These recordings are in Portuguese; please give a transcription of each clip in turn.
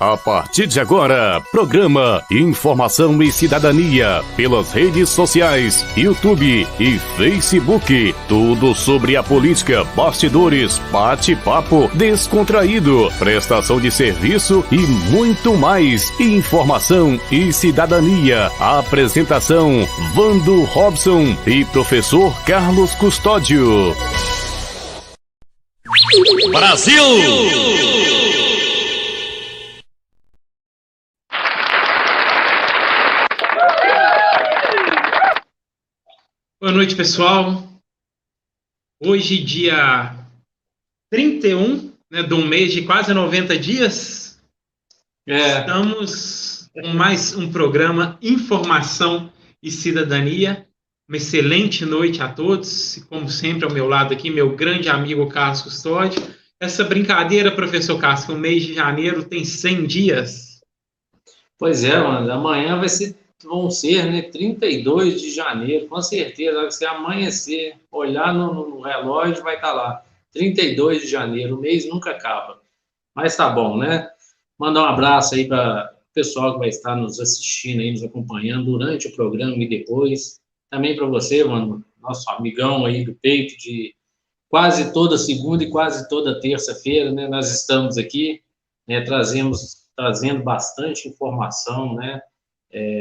A partir de agora, programa Informação e Cidadania pelas redes sociais, YouTube e Facebook. Tudo sobre a política, bastidores, bate-papo descontraído, prestação de serviço e muito mais. Informação e Cidadania. A apresentação: Vando Robson e professor Carlos Custódio. Brasil! Boa noite, pessoal. Hoje, dia 31, de um mês de quase 90 dias, estamos com mais um programa Informação e Cidadania. Uma excelente noite a todos. E, como sempre, ao meu lado aqui, meu grande amigo Carlos Custódio. Essa brincadeira, professor Carlos, que o mês de janeiro tem 100 dias. Pois é, mano. Amanhã vão ser 32 de janeiro, com certeza. Se amanhecer, olhar no relógio, vai estar lá. 32 de janeiro, o mês nunca acaba. Mas tá bom, né? Mandar um abraço aí para o pessoal que vai estar nos assistindo aí, nos acompanhando durante o programa e depois. Também para você, mano, nosso amigão aí do peito, de quase toda segunda e quase toda terça-feira, né? Nós estamos aqui, trazendo bastante informação, né?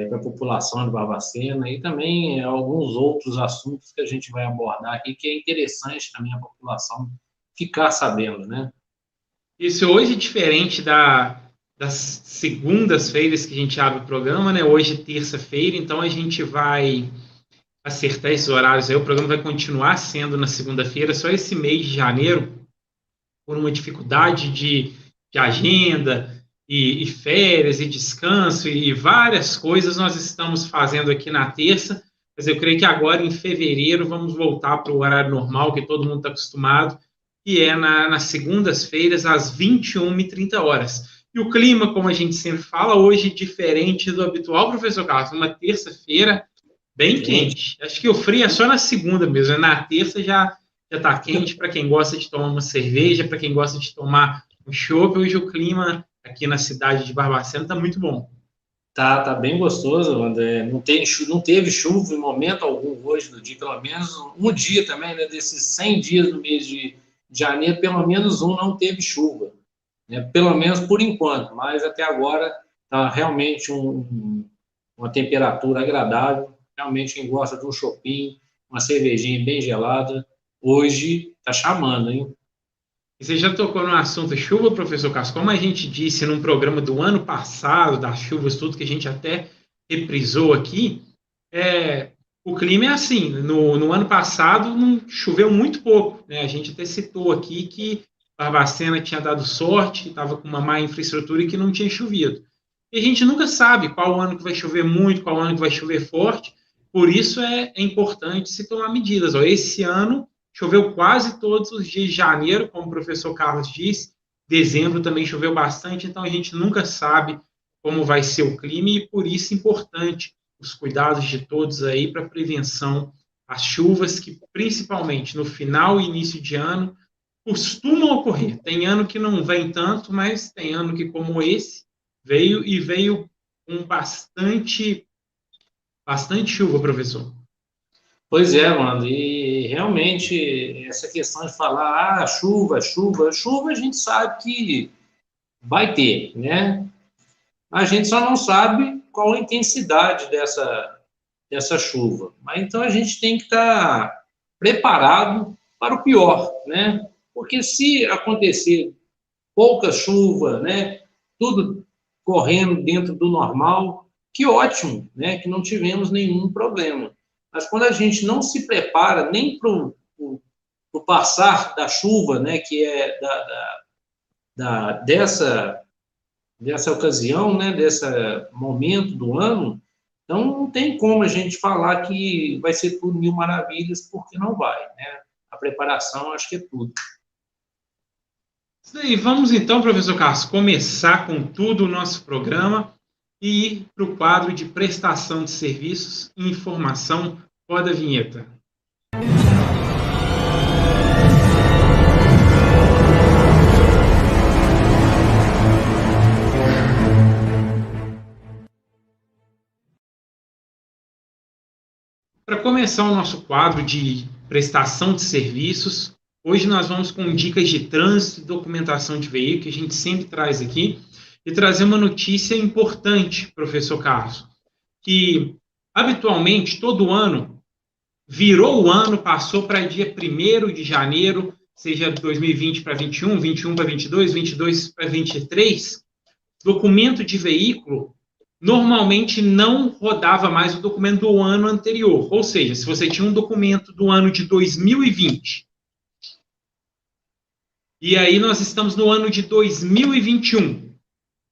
Para a população de Barbacena e também alguns outros assuntos que a gente vai abordar aqui, que é interessante também a população ficar sabendo, né? Isso hoje, diferente das segundas-feiras que a gente abre o programa, né? Hoje, terça-feira, então a gente vai acertar esses horários aí. O programa vai continuar sendo na segunda-feira, só esse mês de janeiro, por uma dificuldade de agenda, e férias, e descanso, e várias coisas nós estamos fazendo aqui na terça, mas eu creio que agora, em fevereiro, vamos voltar para o horário normal, que todo mundo está acostumado, que é nas segundas-feiras, às 21h30. E o clima, como a gente sempre fala, hoje diferente do habitual, professor Carlos, uma terça-feira bem quente. Acho que o frio é só na segunda mesmo, na terça já está quente, para quem gosta de tomar uma cerveja, para quem gosta de tomar um chopp. Hoje o clima aqui na cidade de Barbacena está muito bom. Tá bem gostoso, André. Não teve chuva em momento algum hoje no dia, pelo menos um dia também, né? Desses 100 dias do mês de janeiro, pelo menos um não teve chuva, né? Pelo menos por enquanto, mas até agora está realmente uma temperatura agradável. Realmente quem gosta de um chopinho, uma cervejinha bem gelada, hoje está chamando, hein? E você já tocou no assunto chuva, professor Carlos? Como a gente disse num programa do ano passado, das chuvas, tudo que a gente até reprisou aqui, o clima é assim. No ano passado não choveu muito pouco, né? A gente até citou aqui que Barbacena tinha dado sorte, estava com uma má infraestrutura e que não tinha chovido. E a gente nunca sabe qual ano que vai chover muito, qual ano que vai chover forte, por isso é importante se tomar medidas. Esse ano choveu quase todos os dias de janeiro, como o professor Carlos disse. Dezembro também choveu bastante, então a gente nunca sabe como vai ser o clima e por isso é importante os cuidados de todos aí para prevenção às chuvas que, principalmente no final e início de ano, costumam ocorrer. Tem ano que não vem tanto, mas tem ano que, como esse, veio com bastante chuva, professor. Pois é, mano, e realmente essa questão de falar, chuva, a gente sabe que vai ter, né? A gente só não sabe qual a intensidade dessa chuva. Mas então a gente tem que estar preparado para o pior, né? Porque se acontecer pouca chuva, né? Tudo correndo dentro do normal, que ótimo, né? Que não tivemos nenhum problema. Mas quando a gente não se prepara nem para o passar da chuva, né, que é dessa ocasião, né, desse momento do ano, então não tem como a gente falar que vai ser tudo mil maravilhas, porque não vai, né? A preparação, acho que é tudo. E vamos então, professor Carlos, começar com tudo o nosso programa e ir para o quadro de prestação de serviços e informação. Roda a vinheta. começar o nosso quadro de prestação de serviços, hoje nós vamos com dicas de trânsito e documentação de veículo, que a gente sempre traz aqui, e trazer uma notícia importante, professor Carlos, que habitualmente, todo ano, virou o ano, passou para dia 1º de janeiro, seja 2020 para 21, 21 para 22, 22 para 23, documento de veículo normalmente não rodava mais o documento do ano anterior. Ou seja, se você tinha um documento do ano de 2020, e aí nós estamos no ano de 2021,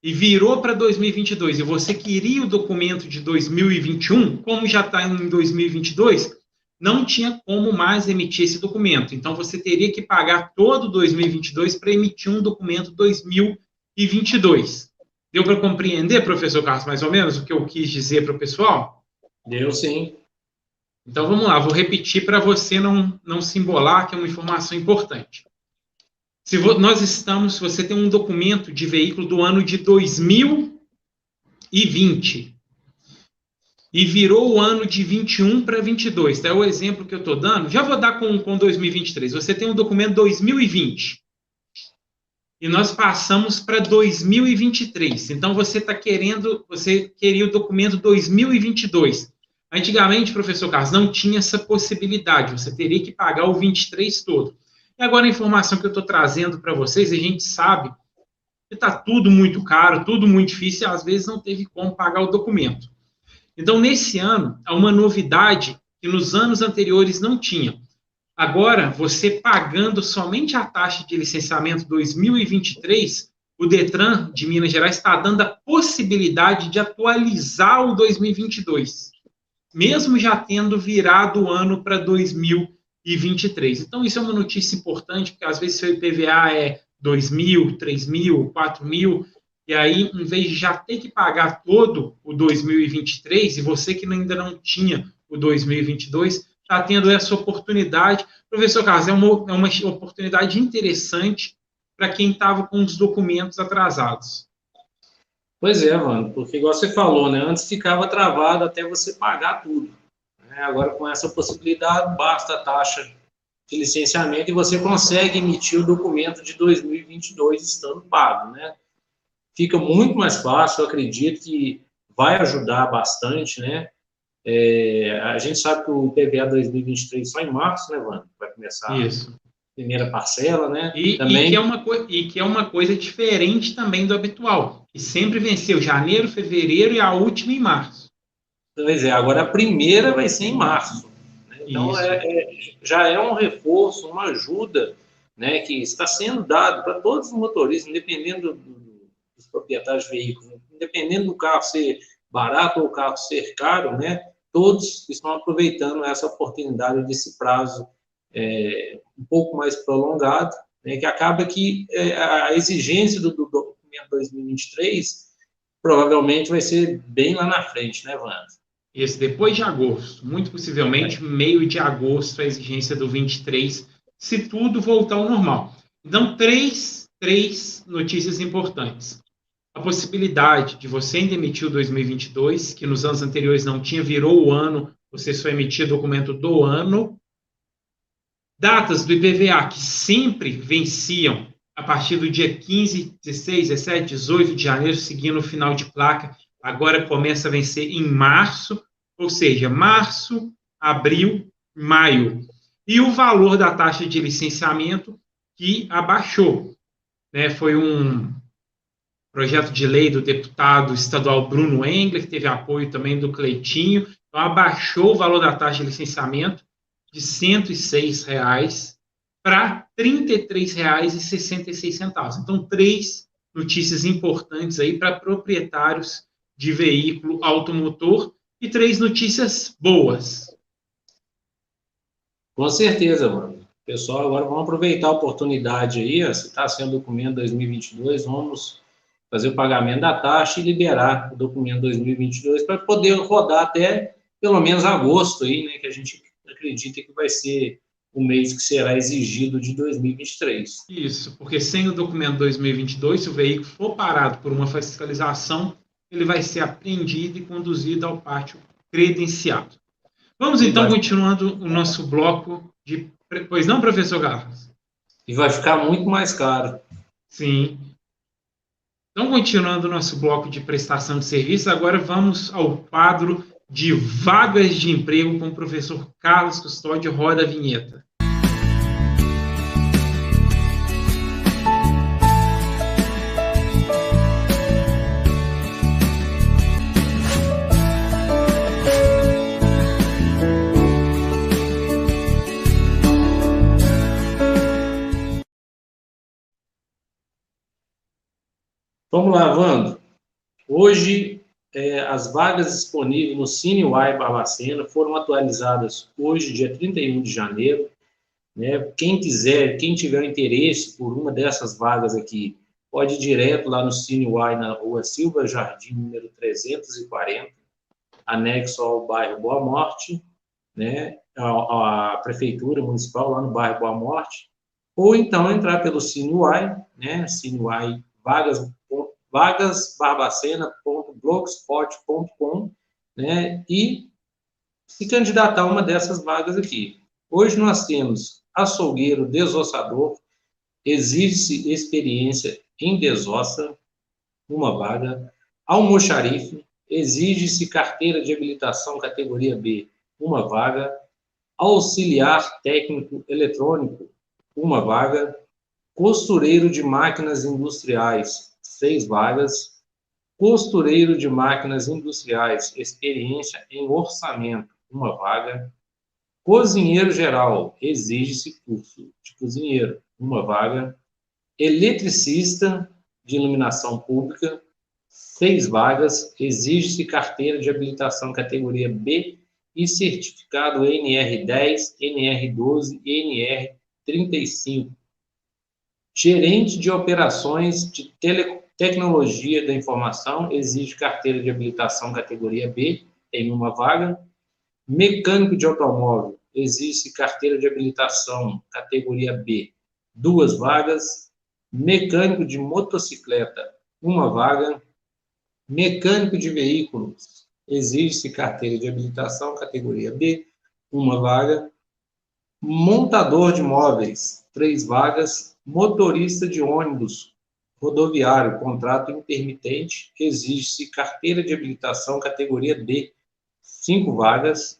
e virou para 2022, e você queria o documento de 2021, como já está em 2022, não tinha como mais emitir esse documento. Então, você teria que pagar todo 2022 para emitir um documento 2022. Deu para compreender, professor Carlos, mais ou menos, o que eu quis dizer para o pessoal? Deu sim. Então, vamos lá, vou repetir para você não se embolar, que é uma informação importante. Se você tem um documento de veículo do ano de 2020 e virou o ano de 21 para 22, tá? É o exemplo que eu estou dando. Já vou dar com 2023. Você tem um documento 2020 e nós passamos para 2023. Então, você queria o documento 2022. Antigamente, professor Carlos, não tinha essa possibilidade. Você teria que pagar o 23 todo. E agora a informação que eu estou trazendo para vocês, a gente sabe que está tudo muito caro, tudo muito difícil, e às vezes não teve como pagar o documento. Então, nesse ano, há uma novidade que nos anos anteriores não tinha. Agora, você pagando somente a taxa de licenciamento 2023, o Detran de Minas Gerais está dando a possibilidade de atualizar o 2022, mesmo já tendo virado o ano para 2023. Então, isso é uma notícia importante, porque às vezes seu IPVA é 2.000, 3.000, 4.000, e aí, em vez de já ter que pagar todo o 2023, e você que ainda não tinha o 2022, está tendo essa oportunidade. Professor Carlos, é uma oportunidade interessante para quem estava com os documentos atrasados. Pois é, mano, porque igual você falou, né? Antes ficava travado até você pagar tudo. Agora, com essa possibilidade, basta a taxa de licenciamento e você consegue emitir o documento de 2022 estando pago, né? Fica muito mais fácil, eu acredito que vai ajudar bastante, né? A gente sabe que o IPVA 2023 só em março, né, Wanda? Vai começar Isso. A primeira parcela, né? E que é uma coisa diferente também do habitual, que sempre venceu janeiro, fevereiro e a última em março. Pois é, agora a primeira vai ser em março. Né? Então, já é um reforço, uma ajuda, né, que está sendo dado para todos os motoristas, independendo dos proprietários de veículos, independendo do carro ser barato ou o carro ser caro, né, todos estão aproveitando essa oportunidade desse prazo um pouco mais prolongado, né, que acaba que a exigência do documento 2023 provavelmente vai ser bem lá na frente, né, Wanda? Isso, depois de agosto, muito possivelmente meio de agosto, a exigência do 23, se tudo voltar ao normal. Então, três notícias importantes. A possibilidade de você ainda emitir o 2022, que nos anos anteriores não tinha, virou o ano, você só emitia documento do ano. Datas do IPVA que sempre venciam a partir do dia 15, 16, 17, 18 de janeiro, seguindo o final de placa, agora começa a vencer em março, ou seja, março, abril, maio. E o valor da taxa de licenciamento que abaixou. Né? Foi um projeto de lei do deputado estadual Bruno Engler, que teve apoio também do Cleitinho, então abaixou o valor da taxa de licenciamento de R$ 106 para R$ 33,66. Então, 3 notícias importantes aí para proprietários de veículo automotor e 3 notícias boas. Com certeza, mano. Pessoal, agora vamos aproveitar a oportunidade aí, se está sendo documento 2022, vamos fazer o pagamento da taxa e liberar o documento 2022 para poder rodar até pelo menos agosto aí, né, que a gente acredita que vai ser o mês que será exigido de 2023. Isso, porque sem o documento 2022, se o veículo for parado por uma fiscalização, ele vai ser apreendido e conduzido ao pátio credenciado. Vamos então continuando o nosso bloco de... Pois não, professor Carlos? E vai ficar muito mais caro. Sim. Então, continuando o nosso bloco de prestação de serviço, agora vamos ao quadro de vagas de emprego com o professor Carlos Custódio. Roda a vinheta. Vamos lá, Wando. Hoje, as vagas disponíveis no CineY Barbacena foram atualizadas hoje, dia 31 de janeiro. Né? Quem quiser, quem tiver interesse por uma dessas vagas aqui, pode ir direto lá no CineY, na rua Silva Jardim, número 340, anexo ao bairro Boa Morte, né? A Prefeitura Municipal, lá no bairro Boa Morte, ou então entrar pelo CineY, né? CineY vagasbarbacena.blogspot.com, né? E se candidatar a uma dessas vagas aqui. Hoje nós temos açougueiro desossador, exige-se experiência em desossa, uma vaga. Almoxarife, exige-se carteira de habilitação categoria B, uma vaga. Auxiliar técnico eletrônico, uma vaga. Costureiro de máquinas industriais, 6 vagas. Costureiro de máquinas industriais, experiência em orçamento, uma vaga. Cozinheiro geral, exige-se curso de cozinheiro, uma vaga. Eletricista de iluminação pública, 6 vagas, exige-se carteira de habilitação categoria B e certificado NR10, NR12 e NR35. Gerente de operações de tecnologia da informação, exige carteira de habilitação categoria B, tem uma vaga. Mecânico de automóvel, exige carteira de habilitação categoria B, 2 vagas. Mecânico de motocicleta, uma vaga. Mecânico de veículos, exige carteira de habilitação categoria B, uma vaga. Montador de móveis, 3 vagas. Motorista de ônibus rodoviário, contrato intermitente, exige-se carteira de habilitação categoria D, 5 vagas.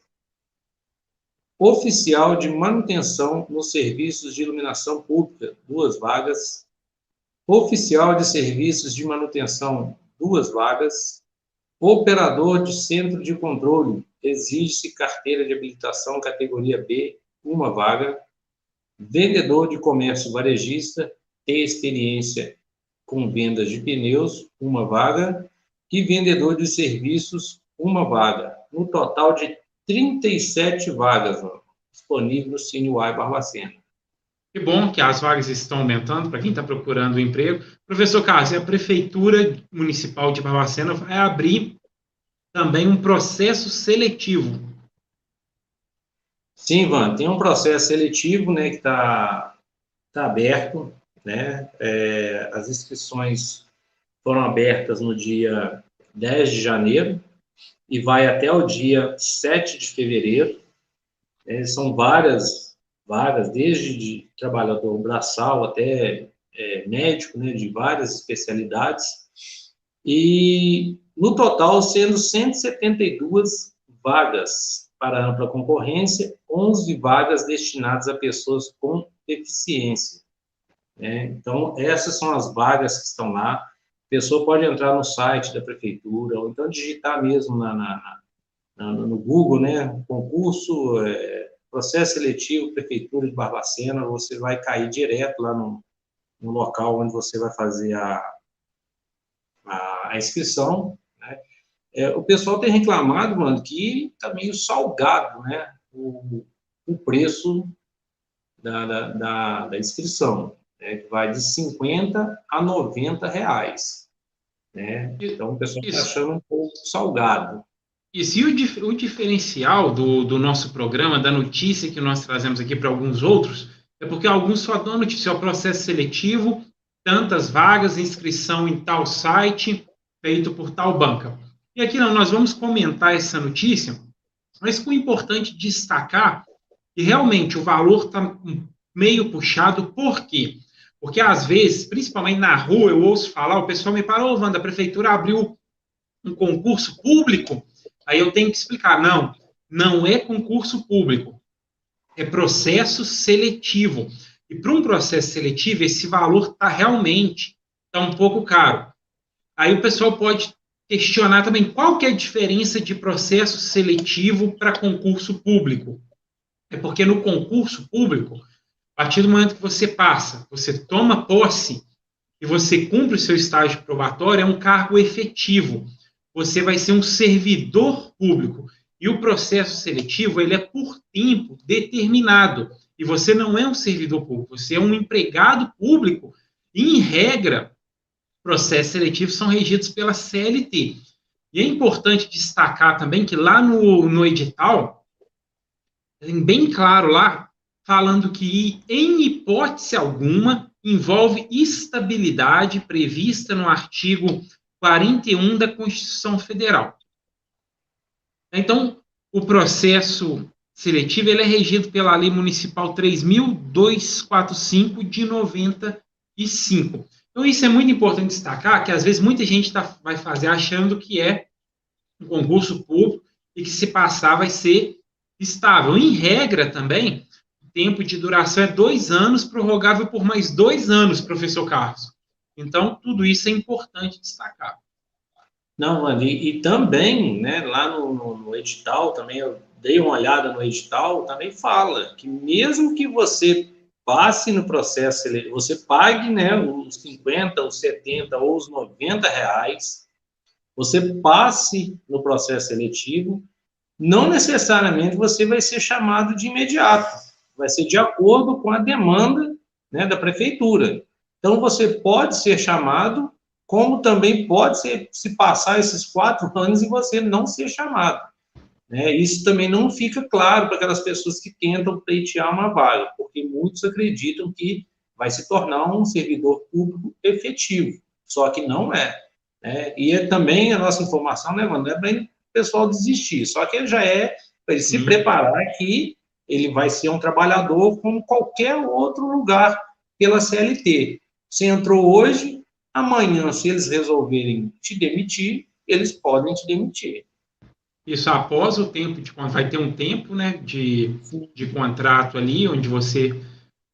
Oficial de manutenção nos serviços de iluminação pública, 2 vagas. Oficial de serviços de manutenção, 2 vagas. Operador de centro de controle, exige-se carteira de habilitação categoria B, uma vaga. Vendedor de comércio varejista, tem experiência com vendas de pneus, uma vaga. E vendedor de serviços, uma vaga. No total de 37 vagas disponíveis no CineY Barbacena. Que bom que as vagas estão aumentando para quem está procurando um emprego. Professor Carlos, a Prefeitura Municipal de Barbacena vai abrir também um processo seletivo. Sim, Ivan, tem um processo seletivo, né, que está aberto, né? As inscrições foram abertas no dia 10 de janeiro e vai até o dia 7 de fevereiro. São várias vagas, desde de trabalhador braçal até médico, né, de várias especialidades. E, no total, sendo 172 vagas para ampla concorrência, 11 vagas destinadas a pessoas com deficiência. Então, essas são as vagas que estão lá. A pessoa pode entrar no site da prefeitura, ou então digitar mesmo no Google, né, concurso, processo seletivo, Prefeitura de Barbacena, você vai cair direto lá no local onde você vai fazer a inscrição, né? O pessoal tem reclamado, mano, que está meio salgado, né, o preço da inscrição, né, que vai de 50 a 90 reais, né? Então, o pessoal está achando um pouco salgado. E se o diferencial do nosso programa, da notícia que nós trazemos aqui para alguns outros, é porque alguns só dão notícia, o processo seletivo, tantas vagas, inscrição em tal site, feito por tal banca. E aqui não, nós vamos comentar essa notícia mas com o importante destacar que realmente o valor está meio puxado. Por quê? Porque às vezes, principalmente na rua, eu ouço falar, o pessoal me parou, oh, Wanda, a prefeitura abriu um concurso público, aí eu tenho que explicar, não, não é concurso público, é processo seletivo. E para um processo seletivo, esse valor tá um pouco caro. Aí o pessoal pode questionar também qual que é a diferença de processo seletivo para concurso público. É porque no concurso público, a partir do momento que você passa, você toma posse e você cumpre o seu estágio probatório, é um cargo efetivo. Você vai ser um servidor público. E o processo seletivo, ele é por tempo determinado. E você não é um servidor público, você é um empregado público. E, em regra, processos seletivos são regidos pela CLT. E é importante destacar também que lá no edital, tem bem claro lá, falando que, em hipótese alguma, envolve estabilidade prevista no artigo 41 da Constituição Federal. Então, o processo seletivo ele é regido pela Lei Municipal 3.245 de 95. Então, isso é muito importante destacar, que às vezes muita gente vai fazer achando que é um concurso público e que se passar vai ser estável. Em regra também, o tempo de duração é 2 anos, prorrogável por mais 2 anos, professor Carlos. Então, tudo isso é importante destacar. Não, e também, né, lá no edital, também eu dei uma olhada no edital, também fala que mesmo que você passe no processo, você pague, né, os 50, os 70 ou os 90 reais, você passe no processo seletivo, não necessariamente você vai ser chamado de imediato, vai ser de acordo com a demanda, né, da prefeitura. Então, você pode ser chamado, como também pode ser, se passar esses 4 anos e você não ser chamado. Né? Isso também não fica claro para aquelas pessoas que tentam pleitear uma vaga, porque muitos acreditam que vai se tornar um servidor público efetivo, só que não é. Né? E também a nossa informação, né, mano, não é para o pessoal desistir, só que ele já é para ele se preparar que ele vai ser um trabalhador como qualquer outro lugar pela CLT. Você entrou hoje, amanhã, se eles resolverem te demitir, eles podem te demitir. Isso após o tempo vai ter um tempo, né, de contrato ali, onde você,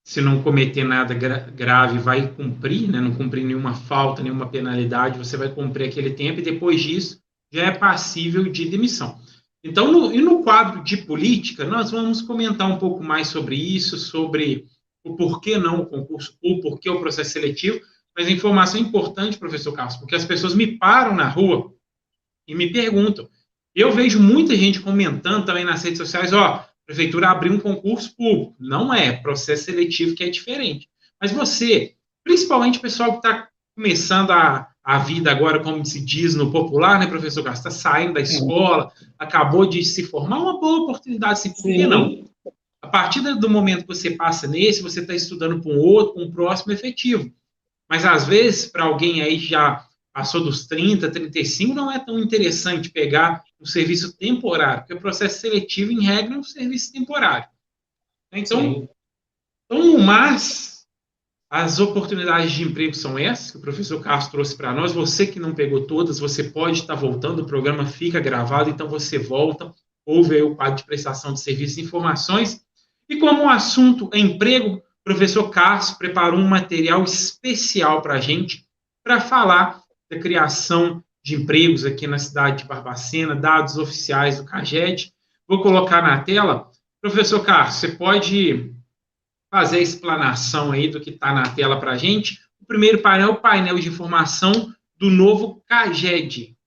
se não cometer nada grave, vai cumprir, né, não cumprir nenhuma falta, nenhuma penalidade, você vai cumprir aquele tempo e depois disso já é passível de demissão. Então, no quadro de política, nós vamos comentar um pouco mais sobre isso, sobre o porquê não o concurso, o porquê o processo seletivo, mas a informação é importante, professor Carlos, porque as pessoas me param na rua e me perguntam. Eu vejo muita gente comentando também nas redes sociais, a prefeitura abriu um concurso público. Não é, processo seletivo que é diferente. Mas você, principalmente o pessoal que está começando a vida agora, como se diz no popular, né, professor Carlos, está saindo da escola, acabou de se formar, uma boa oportunidade, sim, por que não? A partir do momento que você passa nesse, você está estudando para um outro, para um próximo efetivo. Mas, às vezes, para alguém aí já passou dos 30, 35, não é tão interessante pegar um serviço temporário, porque o processo seletivo, em regra, é um serviço temporário. Então, mas as oportunidades de emprego são essas que o professor Carlos trouxe para nós. Você que não pegou todas, você pode estar voltando, o programa fica gravado, então você volta, ouve aí o quadro de prestação de serviços e informações. E como o assunto é emprego, o professor Carlos preparou um material especial para a gente, para falar da criação de empregos aqui na cidade de Barbacena, dados oficiais do CAGED. Vou colocar na tela. Professor Carlos, você pode fazer a explanação aí do que está na tela para a gente. O primeiro painel é o painel de informação do novo CAGED.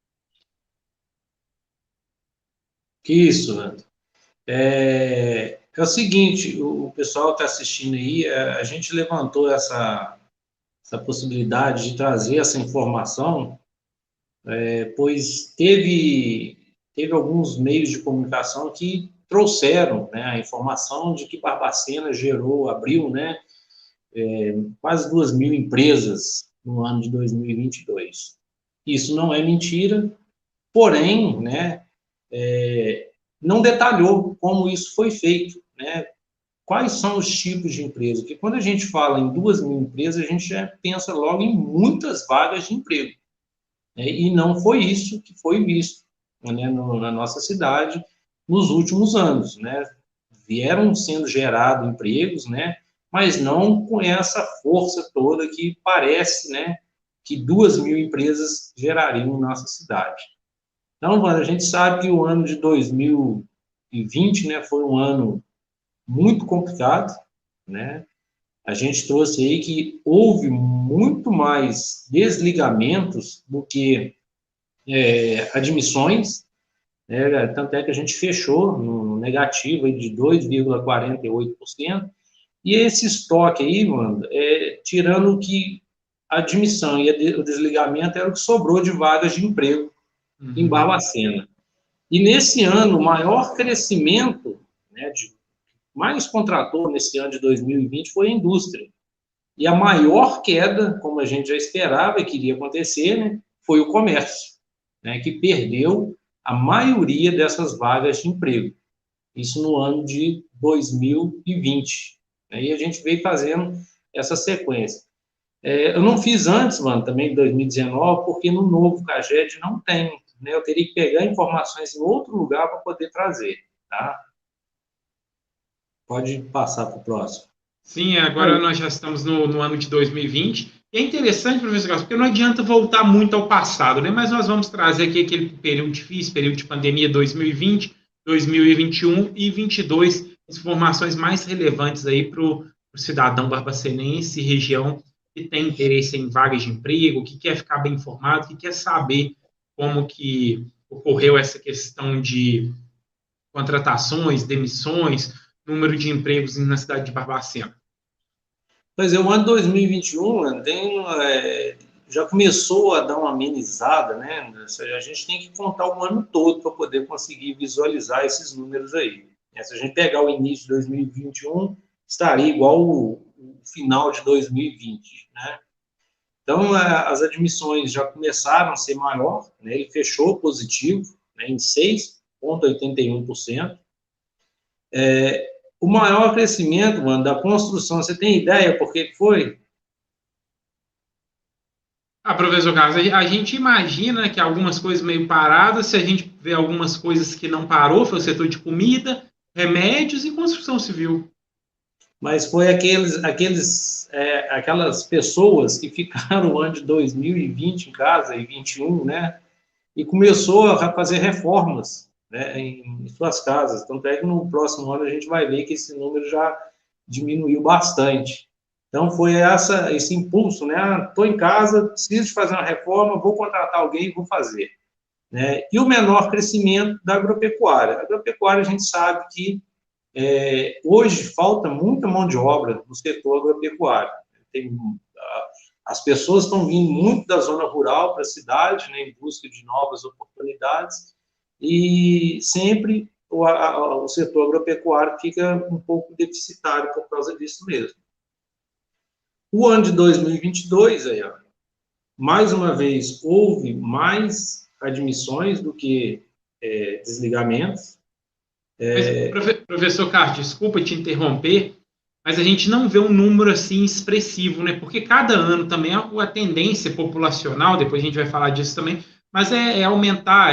Isso, Nando. É o seguinte, o pessoal que está assistindo aí, a gente levantou essa possibilidade de trazer essa informação, pois teve alguns meios de comunicação que trouxeram, né, a informação de que Barbacena abriu, né, quase 2.000 empresas no ano de 2022. Isso não é mentira, porém, né, não detalhou como isso foi feito, né? Quais são os tipos de empresa? Porque quando a gente fala em 2.000 empresas, a gente já pensa logo em muitas vagas de emprego, né? E não foi isso que foi visto, né, na nossa cidade nos últimos anos, né? Vieram sendo gerados empregos, né? Mas não com essa força toda que parece, né, que 2.000 empresas gerariam em nossa cidade. Então, Wanda, a gente sabe que o ano de 2020, né, foi um ano muito complicado, né? A gente trouxe aí que houve muito mais desligamentos do que admissões, né? Tanto é que a gente fechou no negativo aí de 2,48%, e esse estoque aí, mano, tirando que a admissão e o desligamento era o que sobrou de vagas de emprego em Barbacena. E nesse ano, o maior crescimento, né, mais contratou nesse ano de 2020 foi a indústria. E a maior queda, como a gente já esperava que iria acontecer, né, foi o comércio, né, que perdeu a maioria dessas vagas de emprego. Isso no ano de 2020. Aí a gente veio fazendo essa sequência. Eu não fiz antes, mano, também de 2019, porque no novo CAGED não tem, né? Eu teria que pegar informações em outro lugar para poder trazer, tá? Pode passar para o próximo. Sim, agora nós já estamos no ano de 2020. E é interessante, professor Carlos, porque não adianta voltar muito ao passado, né? Mas nós vamos trazer aqui aquele período difícil, período de pandemia 2020, 2021 e 2022, informações mais relevantes aí para o cidadão barbacenense, região que tem interesse em vagas de emprego, que quer ficar bem informado, que quer saber como que ocorreu essa questão de contratações, demissões, número de empregos na cidade de Barbacena. Pois é, o ano 2021 já começou a dar uma amenizada, né? A gente tem que contar o ano todo para poder conseguir visualizar esses números aí. Se a gente pegar o início de 2021, estaria igual o final de 2020, né? Então, as admissões já começaram a ser maior, né? Ele fechou positivo, né, em 6,81%. O maior crescimento, mano, da construção, você tem ideia por que foi? Professor Carlos, a gente imagina que algumas coisas meio paradas, se a gente vê algumas coisas que não parou, foi o setor de comida, remédios e construção civil. Mas foi aquelas pessoas que ficaram o ano de 2020 em casa, e 2021, né? E começou a fazer reformas, né, em suas casas. Tanto é que no próximo ano a gente vai ver que esse número já diminuiu bastante. Então, foi esse impulso, né? Estou em casa, preciso de fazer uma reforma, vou contratar alguém e vou fazer, né? E o menor crescimento da agropecuária. A agropecuária, a gente sabe que hoje falta muita mão de obra no setor agropecuário. As pessoas estão vindo muito da zona rural para a cidade, né, em busca de novas oportunidades, e sempre o setor agropecuário fica um pouco deficitário por causa disso mesmo. O ano de 2022, aí, mais uma vez, houve mais admissões do que desligamentos. Mas, professor Carlos, desculpa te interromper, mas a gente não vê um número assim expressivo, né? Porque cada ano também a tendência populacional, depois a gente vai falar disso também, mas aumentar,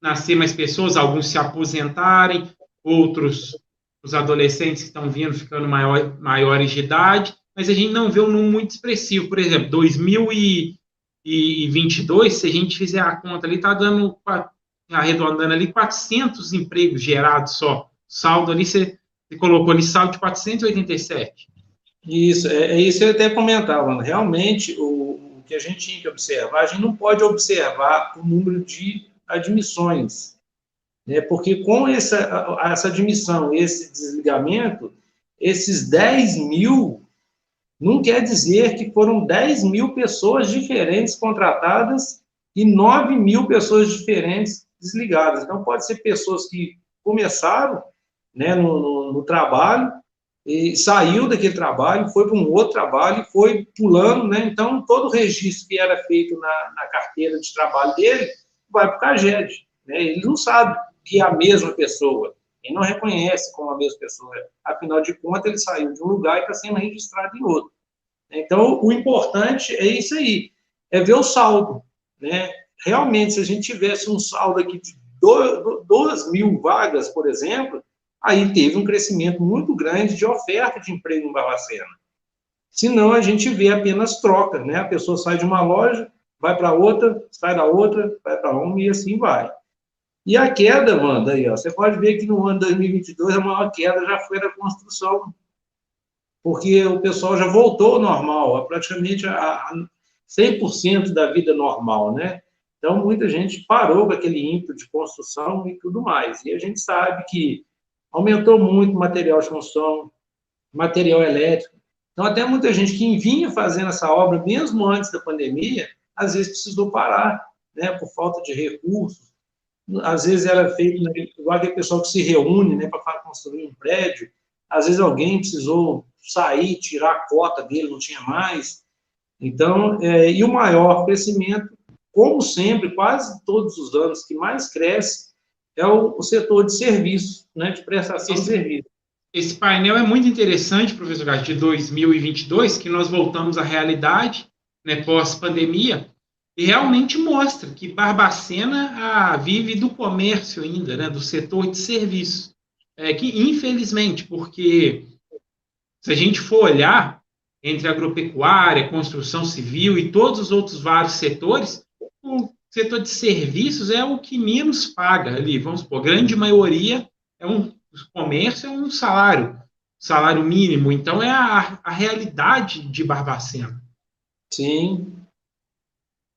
nascer mais pessoas, alguns se aposentarem, outros, os adolescentes que estão vindo, ficando maiores de idade, mas a gente não vê um número muito expressivo. Por exemplo, 2022, se a gente fizer a conta ali, está dando, arredondando ali, 400 empregos gerados só. Saldo ali, você colocou ali saldo de 487. Isso, isso eu até comentava. Realmente, o que a gente tinha que observar, a gente não pode observar o número de admissões, né? Porque com essa admissão, esse desligamento, esses 10.000 não quer dizer que foram 10.000 pessoas diferentes contratadas e 9.000 pessoas diferentes desligadas. Então, pode ser pessoas que começaram, né, no trabalho, e saiu daquele trabalho, foi para um outro trabalho, foi pulando, né? Então, todo o registro que era feito na carteira de trabalho dele vai para o CAGED, né? Ele não sabe que é a mesma pessoa. Ele não reconhece como a mesma pessoa. Afinal de contas, ele saiu de um lugar e está sendo registrado em outro. Então, o importante é isso aí, é ver o saldo, né? Realmente, se a gente tivesse um saldo aqui de 2.000 vagas, por exemplo, aí teve um crescimento muito grande de oferta de emprego em Barbacena. Senão, a gente vê apenas troca, né? A pessoa sai de uma loja, vai para outra, sai da outra, vai para uma e assim vai. E a queda, Wanda, aí, ó, você pode ver que no ano 2022 a maior queda já foi da construção, porque o pessoal já voltou ao normal, praticamente a 100% da vida normal, né? Então, muita gente parou com aquele ímpeto de construção e tudo mais. E a gente sabe que aumentou muito o material de construção, material elétrico. Então, até muita gente que vinha fazendo essa obra, mesmo antes da pandemia, às vezes precisou parar, né, por falta de recursos. Às vezes era feito igual aquele pessoal que se reúne, né, para construir um prédio. Às vezes alguém precisou sair, tirar a cota dele, não tinha mais. Então, e o maior crescimento, como sempre, quase todos os anos que mais cresce, é o setor de serviços, né, de prestação de serviço. Esse painel é muito interessante, professor Carlos, de 2022, que nós voltamos à realidade, né, pós-pandemia, e realmente mostra que Barbacena vive do comércio ainda, né, do setor de serviços. Que, infelizmente, porque se a gente for olhar entre agropecuária, construção civil e todos os outros vários setores, o setor de serviços é o que menos paga ali, vamos supor, a grande maioria o comércio é um salário mínimo, então é a realidade de Barbacena. Sim.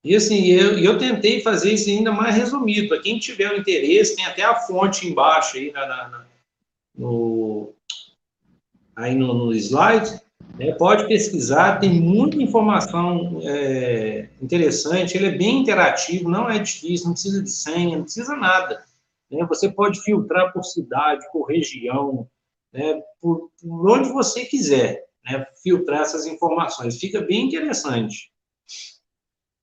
E assim, eu tentei fazer isso ainda mais resumido, para quem tiver o interesse, tem até a fonte embaixo aí no slide, né, pode pesquisar, tem muita informação interessante, ele é bem interativo, não é difícil, não precisa de senha, não precisa nada. Né, você pode filtrar por cidade, por região, né, por onde você quiser, né, filtrar essas informações, fica bem interessante.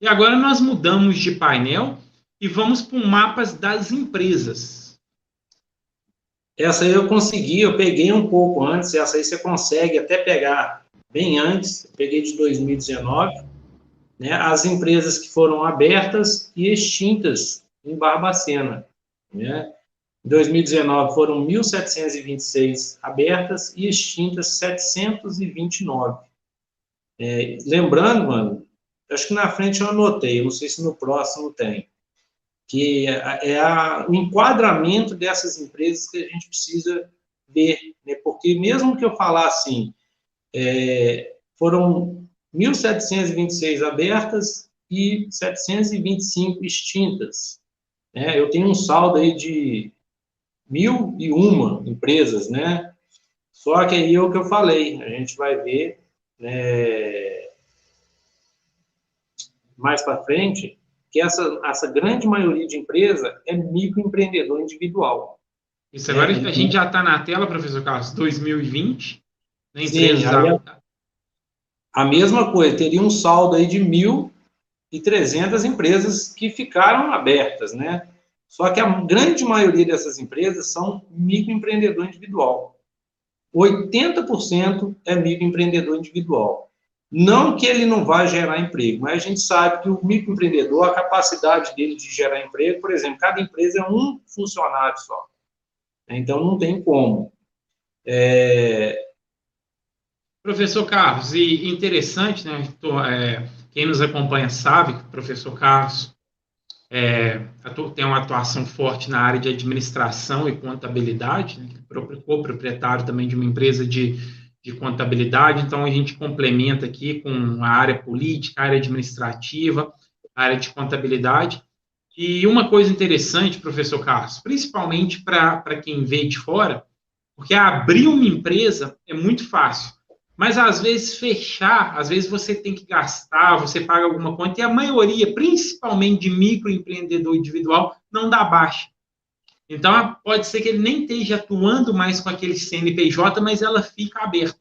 E agora nós mudamos de painel e vamos para o mapas das empresas. Essa aí eu peguei um pouco antes, essa aí você consegue até pegar bem antes, eu peguei de 2019, né, as empresas que foram abertas e extintas em Barbacena. Né? Em 2019 foram 1.726 abertas e extintas 729. Lembrando, mano, acho que na frente eu anotei, eu não sei se no próximo tem, que o enquadramento dessas empresas que a gente precisa ver, né? Porque mesmo que eu falar assim, foram 1.726 abertas e 725 extintas, né? Eu tenho um saldo aí de 1.001 empresas, né? Só que aí é o que eu falei, a gente vai ver, né, mais para frente, que essa grande maioria de empresa é microempreendedor individual. Isso, agora a gente já está na tela, professor Carlos, 2020. Né, sim, a mesma coisa, teria um saldo aí de 1.300 empresas que ficaram abertas, né? Só que a grande maioria dessas empresas são microempreendedor individual. 80% é microempreendedor individual. Não que ele não vá gerar emprego, mas a gente sabe que o microempreendedor, a capacidade dele de gerar emprego, por exemplo, cada empresa é um funcionário só. Então, não tem como. Professor Carlos, e interessante, né? Quem nos acompanha sabe que o professor Carlos tem uma atuação forte na área de administração e contabilidade, né? Co-proprietário também de uma empresa de contabilidade, então a gente complementa aqui com a área política, a área administrativa, a área de contabilidade. E uma coisa interessante, professor Carlos, principalmente para quem vê de fora, porque abrir uma empresa é muito fácil, mas às vezes fechar, às vezes você tem que gastar, você paga alguma conta, e a maioria, principalmente de microempreendedor individual, não dá baixa. Então, pode ser que ele nem esteja atuando mais com aquele CNPJ, mas ela fica aberta.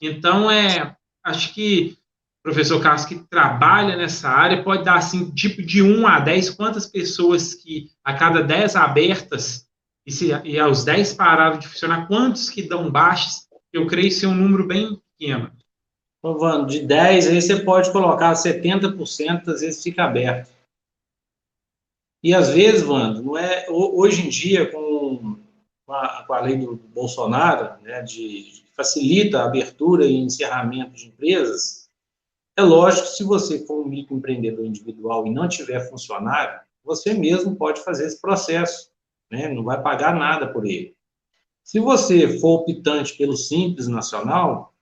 Então, acho que o professor Carlos, que trabalha nessa área, pode dar, assim, tipo de 1 a 10, quantas pessoas que, a cada 10 abertas, e aos 10 pararam de funcionar, quantos que dão baixas? Eu creio ser um número bem pequeno. Então, Vando, de 10, aí você pode colocar 70%, às vezes fica aberto. E às vezes, Vando, não é, hoje em dia, com a lei do Bolsonaro, né, que facilita a abertura e encerramento de empresas, é lógico que se você for um microempreendedor individual e não tiver funcionário, você mesmo pode fazer esse processo, né, não vai pagar nada por ele. Se você for optante pelo Simples Nacional,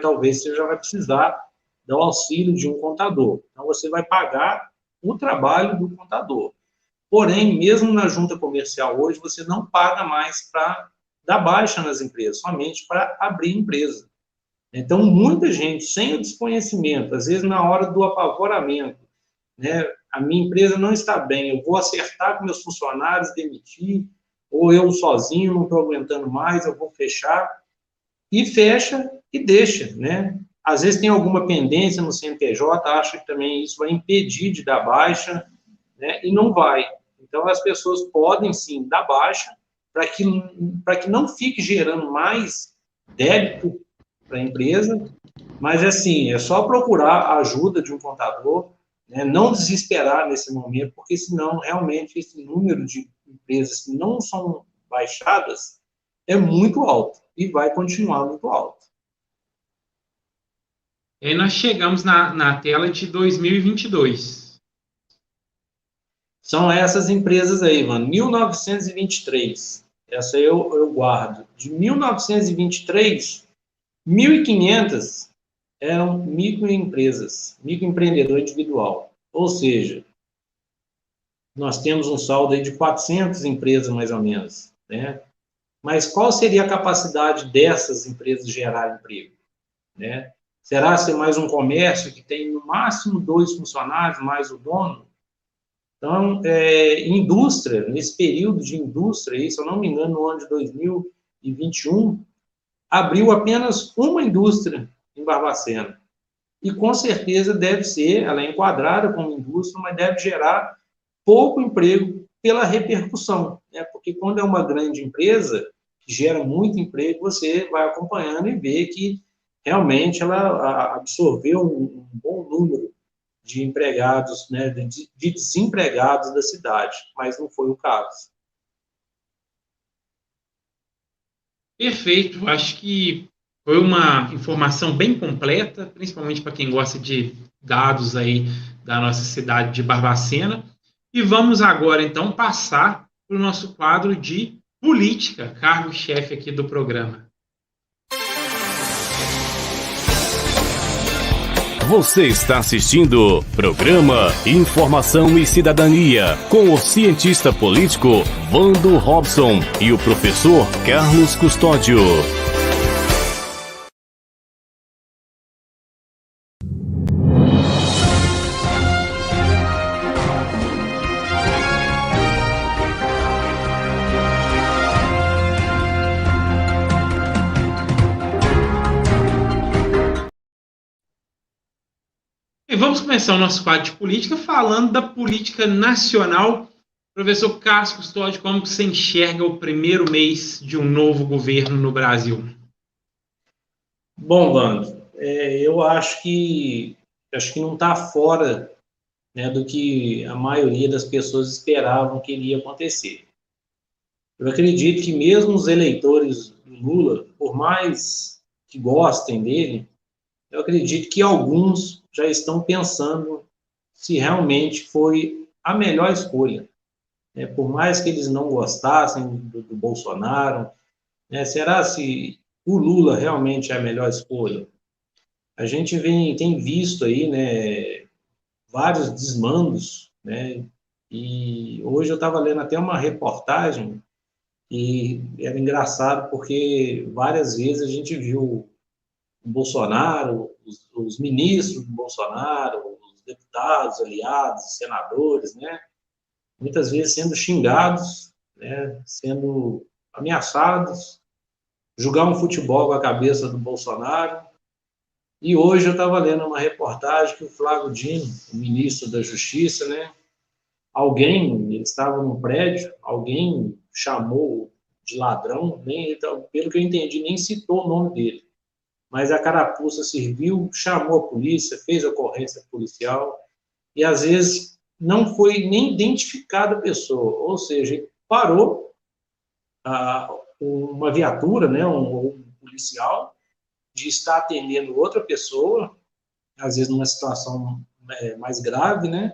talvez você já vai precisar do auxílio de um contador. Então, você vai pagar o trabalho do contador. Porém, mesmo na junta comercial hoje, você não paga mais para dar baixa nas empresas, somente para abrir empresa. Então, muita gente, sem o desconhecimento, às vezes na hora do apavoramento, né, a minha empresa não está bem, eu vou acertar com meus funcionários, demitir, ou eu sozinho não estou aguentando mais, eu vou fechar, e fecha e deixa, né? Às vezes tem alguma pendência no CNPJ, acha que também isso vai impedir de dar baixa, né? E não vai. Então, as pessoas podem, sim, dar baixa para que não fique gerando mais débito para a empresa, mas, assim, é só procurar a ajuda de um contador, né? Não desesperar nesse momento, porque senão, realmente, esse número de empresas que não são baixadas é muito alto e vai continuar muito alto. E aí nós chegamos na tela de 2022. São essas empresas aí, mano. 1923. Essa eu guardo. De 1923, 1.500 eram microempresas, microempreendedor individual. Ou seja, nós temos um saldo aí de 400 empresas, mais ou menos, né? Mas qual seria a capacidade dessas empresas de gerar emprego, né? Será ser mais um comércio que tem no máximo 2 funcionários, mais o dono? Então, indústria, nesse período de indústria, se eu não me engano, no ano de 2021, abriu apenas uma indústria em Barbacena. E, com certeza, ela é enquadrada como indústria, mas deve gerar pouco emprego pela repercussão, né? Porque quando é uma grande empresa, que gera muito emprego, você vai acompanhando e vê que realmente ela absorveu um bom número de empregados, né, de desempregados da cidade, mas não foi o caso. Perfeito, acho que foi uma informação bem completa, principalmente para quem gosta de dados aí da nossa cidade de Barbacena. E vamos agora, então, passar para o nosso quadro de política, cargo-chefe aqui do programa. Você está assistindo programa Informação e Cidadania com o cientista político Vando Robson e o professor Carlos Custódio. E vamos começar o nosso quadro de política falando da política nacional. Professor Carlos Custódio, como você enxerga o primeiro mês de um novo governo no Brasil? Bom, Vando, eu acho que não está fora, né, do que a maioria das pessoas esperavam que iria acontecer. Eu acredito que mesmo os eleitores do Lula, por mais que gostem dele, eu acredito que alguns já estão pensando se realmente foi a melhor escolha. Por mais que eles não gostassem do Bolsonaro, né, será se o Lula realmente é a melhor escolha? A gente tem visto aí, né, vários desmandos, né, e hoje eu estava lendo até uma reportagem e era engraçado porque várias vezes a gente viu o Bolsonaro, os ministros do Bolsonaro, os deputados, aliados, senadores, né, muitas vezes sendo xingados, né, sendo ameaçados, jogar um futebol com a cabeça do Bolsonaro. E hoje eu estava lendo uma reportagem que o Flávio Dino, o ministro da Justiça, né, ele estava num prédio, alguém chamou de ladrão, pelo que eu entendi, nem citou o nome dele. Mas a carapuça serviu, chamou a polícia, fez a ocorrência policial, e às vezes não foi nem identificada a pessoa, ou seja, parou uma viatura, né, um policial, de estar atendendo outra pessoa, às vezes numa situação mais grave, né,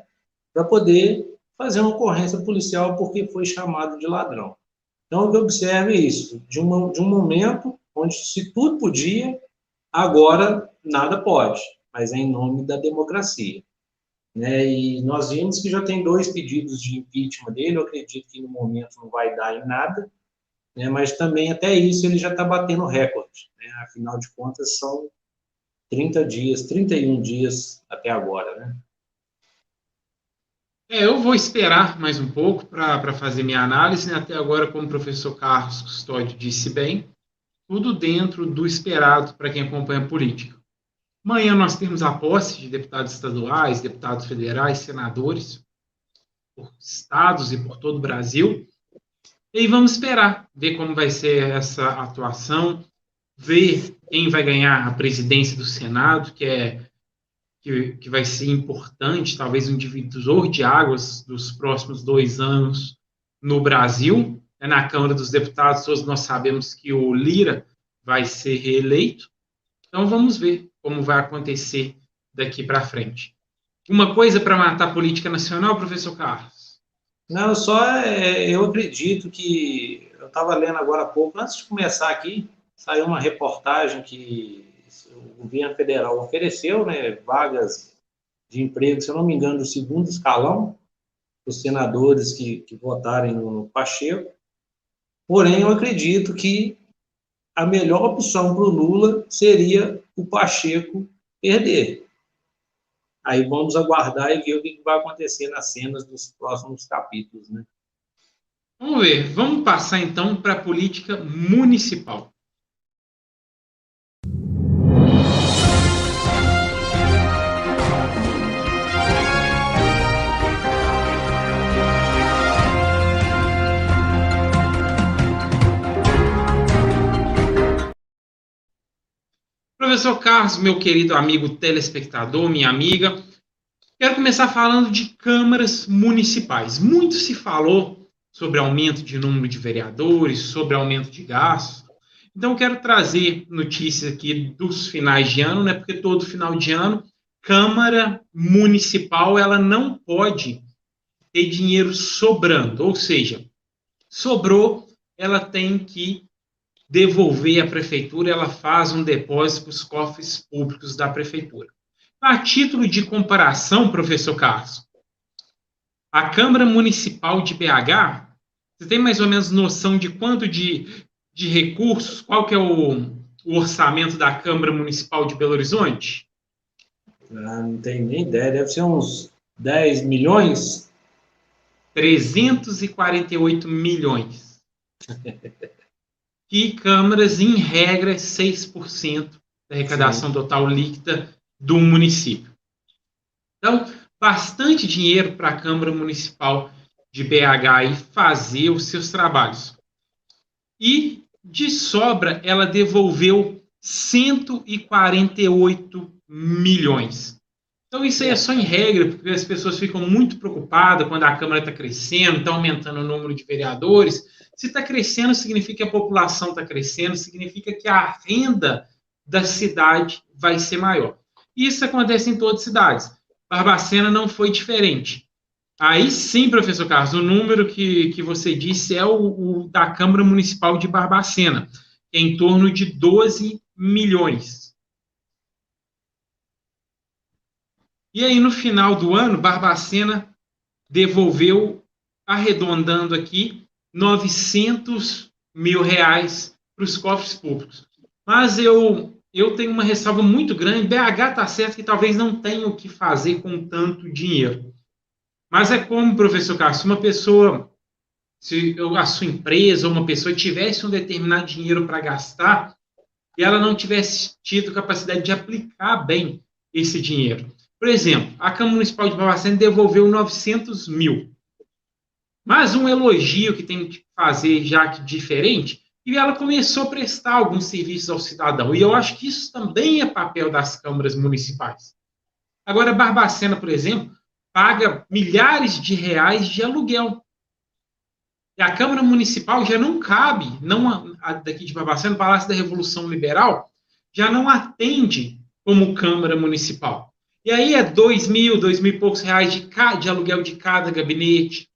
para poder fazer uma ocorrência policial porque foi chamado de ladrão. Então, o que eu observo é isso, de um momento onde se tudo podia, agora nada pode, mas é em nome da democracia. Né? E nós vimos que já tem 2 pedidos de impeachment dele, eu acredito que no momento não vai dar em nada, né? Mas também até isso ele já está batendo recorde. Né? Afinal de contas, são 30 dias, 31 dias até agora. Né? Eu vou esperar mais um pouco para fazer minha análise, né? Até agora, como o professor Carlos Custódio disse bem, tudo dentro do esperado para quem acompanha a política. Amanhã nós temos a posse de deputados estaduais, deputados federais, senadores, por estados e por todo o Brasil. E aí vamos esperar, ver como vai ser essa atuação, ver quem vai ganhar a presidência do Senado, que vai ser importante, talvez um divisor de águas dos próximos 2 anos no Brasil. Na Câmara dos Deputados, todos nós sabemos que o Lira vai ser reeleito. Então vamos ver como vai acontecer daqui para frente. Uma coisa para matar a política nacional, professor Carlos? Não, eu acredito que, eu estava lendo agora há pouco, antes de começar aqui, saiu uma reportagem que o governo federal ofereceu, né, vagas de emprego, se eu não me engano, do 2º escalão, os senadores que votarem no Pacheco. Porém, eu acredito que a melhor opção para o Lula seria o Pacheco perder. Aí vamos aguardar e ver o que vai acontecer nas cenas dos próximos capítulos. Né? Vamos ver. Vamos passar, então, para a política municipal. Professor Carlos, meu querido amigo telespectador, minha amiga, quero começar falando de câmaras municipais. Muito se falou sobre aumento de número de vereadores, sobre aumento de gastos. Então, quero trazer notícias aqui dos finais de ano, né? Porque todo final de ano, Câmara Municipal, ela não pode ter dinheiro sobrando. Ou seja, sobrou, ela tem que devolver à prefeitura, ela faz um depósito para os cofres públicos da prefeitura. A título de comparação, professor Carlos, a Câmara Municipal de BH, você tem mais ou menos noção de quanto de recursos, qual que é o orçamento da Câmara Municipal de Belo Horizonte? Não tenho nem ideia, deve ser uns 10 milhões? 348 milhões. E câmaras, em regra, 6% da arrecadação total líquida do município. Então, bastante dinheiro para a Câmara Municipal de BH e fazer os seus trabalhos. E, de sobra, ela devolveu 148 milhões. Então, isso aí é só em regra, porque as pessoas ficam muito preocupadas quando a Câmara está crescendo, está aumentando o número de vereadores. Se está crescendo, significa que a população está crescendo, significa que a renda da cidade vai ser maior. Isso acontece em todas as cidades. Barbacena não foi diferente. Aí sim, professor Carlos, o número que você disse é o da Câmara Municipal de Barbacena, que é em torno de 12 milhões. E aí, no final do ano, Barbacena devolveu, arredondando aqui, 900 mil reais para os cofres públicos. Mas eu tenho uma ressalva muito grande. BH está certo que talvez não tenha o que fazer com tanto dinheiro. Mas é como, professor Carlos, uma pessoa, se a sua empresa ou uma pessoa tivesse um determinado dinheiro para gastar e ela não tivesse tido capacidade de aplicar bem esse dinheiro. Por exemplo, a Câmara Municipal de Barbacena devolveu 900 mil. Mas um elogio que tem que fazer já que diferente, e ela começou a prestar alguns serviços ao cidadão. E eu acho que isso também é papel das câmaras municipais. Agora, Barbacena, por exemplo, paga milhares de reais de aluguel. E a Câmara Municipal já não cabe, não a daqui de Barbacena, o Palácio da Revolução Liberal, já não atende como Câmara Municipal. E aí é 2.000, 2.000 e poucos reais de aluguel de cada gabinete,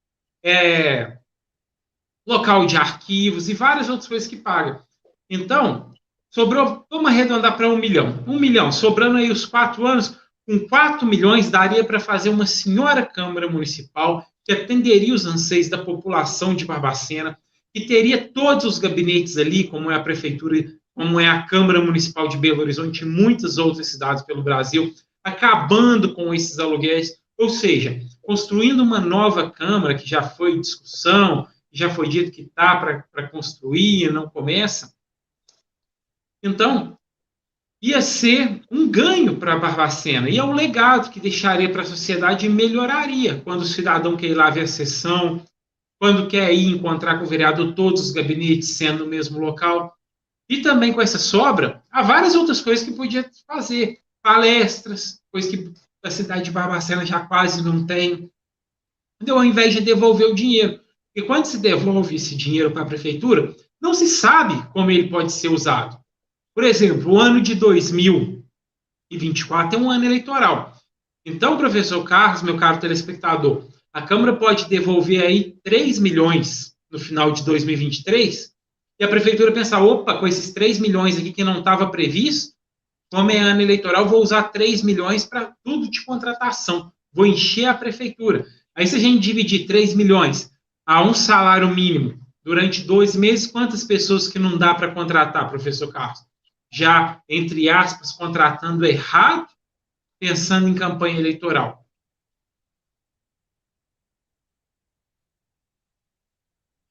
local de arquivos e várias outras coisas que paga. Então, sobrou, vamos arredondar para 1 milhão. 1 milhão, sobrando aí os 4 anos, com 4 milhões daria para fazer uma senhora Câmara Municipal que atenderia os anseios da população de Barbacena, que teria todos os gabinetes ali, como é a Prefeitura, como é a Câmara Municipal de Belo Horizonte e muitas outras cidades pelo Brasil, acabando com esses aluguéis, ou seja, construindo uma nova Câmara, que já foi discussão, já foi dito que está para construir, não começa. Então, ia ser um ganho para Barbacena, e é um legado que deixaria para a sociedade e melhoraria quando o cidadão quer ir lá ver a sessão, quando quer ir encontrar com o vereador, todos os gabinetes sendo no mesmo local. E também com essa sobra, há várias outras coisas que podia fazer, palestras, coisas que a cidade de Barbacena já quase não tem, então, ao invés de devolver o dinheiro. Porque quando se devolve esse dinheiro para a prefeitura, não se sabe como ele pode ser usado. Por exemplo, o ano de 2024 é um ano eleitoral. Então, professor Carlos, meu caro telespectador, a Câmara pode devolver aí 3 milhões no final de 2023 e a prefeitura pensar, opa, com esses 3 milhões aqui que não estava previsto, como é ano eleitoral, vou usar 3 milhões para tudo de contratação, vou encher a prefeitura. Aí, se a gente dividir 3 milhões a um salário mínimo durante 2 meses, quantas pessoas que não dá para contratar, professor Carlos? Já, entre aspas, contratando errado, pensando em campanha eleitoral.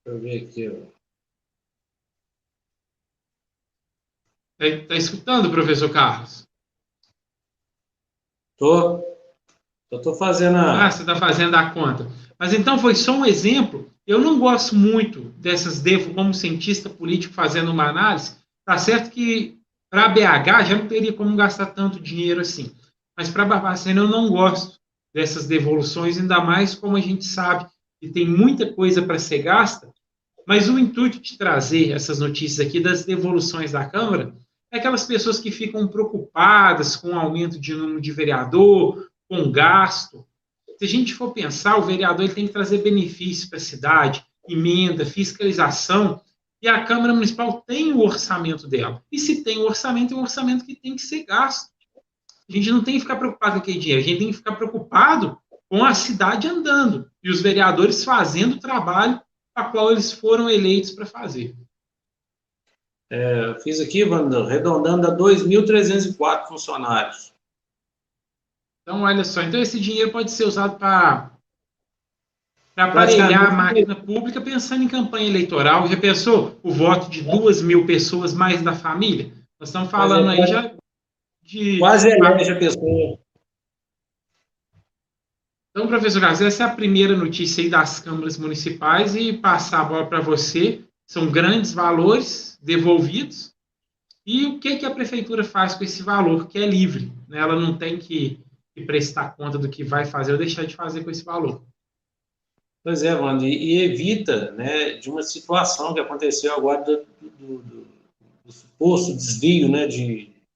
Deixa eu ver aqui. Está escutando, professor Carlos? Tô fazendo a... você está fazendo a conta. Mas então foi só um exemplo. Eu não gosto muito dessas como cientista político fazendo uma análise. Tá certo que para BH já não teria como gastar tanto dinheiro assim. Mas para Barbacena eu não gosto dessas devoluções, ainda mais como a gente sabe que tem muita coisa para ser gasta. Mas o intuito de trazer essas notícias aqui das devoluções da Câmara é aquelas pessoas que ficam preocupadas com o aumento de número de vereador, com gasto. Se a gente for pensar, o vereador ele tem que trazer benefícios para a cidade, emenda, fiscalização, e a Câmara Municipal tem o orçamento dela. E se tem o orçamento, é um orçamento que tem que ser gasto. A gente não tem que ficar preocupado com aquele dinheiro, a gente tem que ficar preocupado com a cidade andando e os vereadores fazendo o trabalho para qual eles foram eleitos para fazer. Fiz aqui, Wanda, arredondando a 2.304 funcionários. Então, olha só, então esse dinheiro pode ser usado para aparelhar a máquina pública pensando em campanha eleitoral. Já pensou o voto de 2.000 pessoas mais da família? Nós estamos falando aí já de... Quase elege a pessoa. Então, professor Carlos, essa é a primeira notícia aí das câmaras municipais e passar a bola para você. São grandes valores devolvidos. E o que a prefeitura faz com esse valor, que é livre? Né? Ela não tem que prestar conta do que vai fazer ou deixar de fazer com esse valor. Pois é, Wanda, e evita, né, de uma situação que aconteceu agora do suposto desvio, né,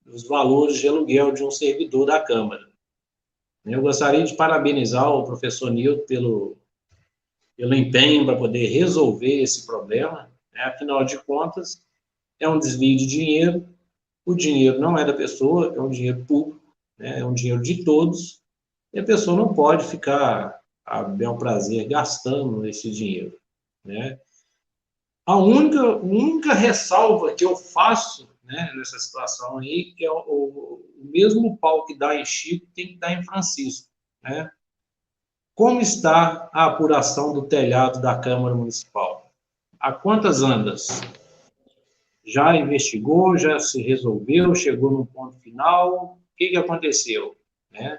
dos valores de aluguel de um servidor da Câmara. Eu gostaria de parabenizar o professor Nilton pelo empenho para poder resolver esse problema. Né? Afinal de contas, é um desvio de dinheiro, o dinheiro não é da pessoa, é um dinheiro público, né? É um dinheiro de todos, e a pessoa não pode ficar a bel prazer gastando esse dinheiro. Né? A única ressalva que eu faço, né, nessa situação aí, que é o mesmo pau que dá em Chico tem que dar em Francisco. Né? Como está a apuração do telhado da Câmara Municipal? Há quantas andas? Já investigou, já se resolveu, chegou no ponto final? O que aconteceu? Né?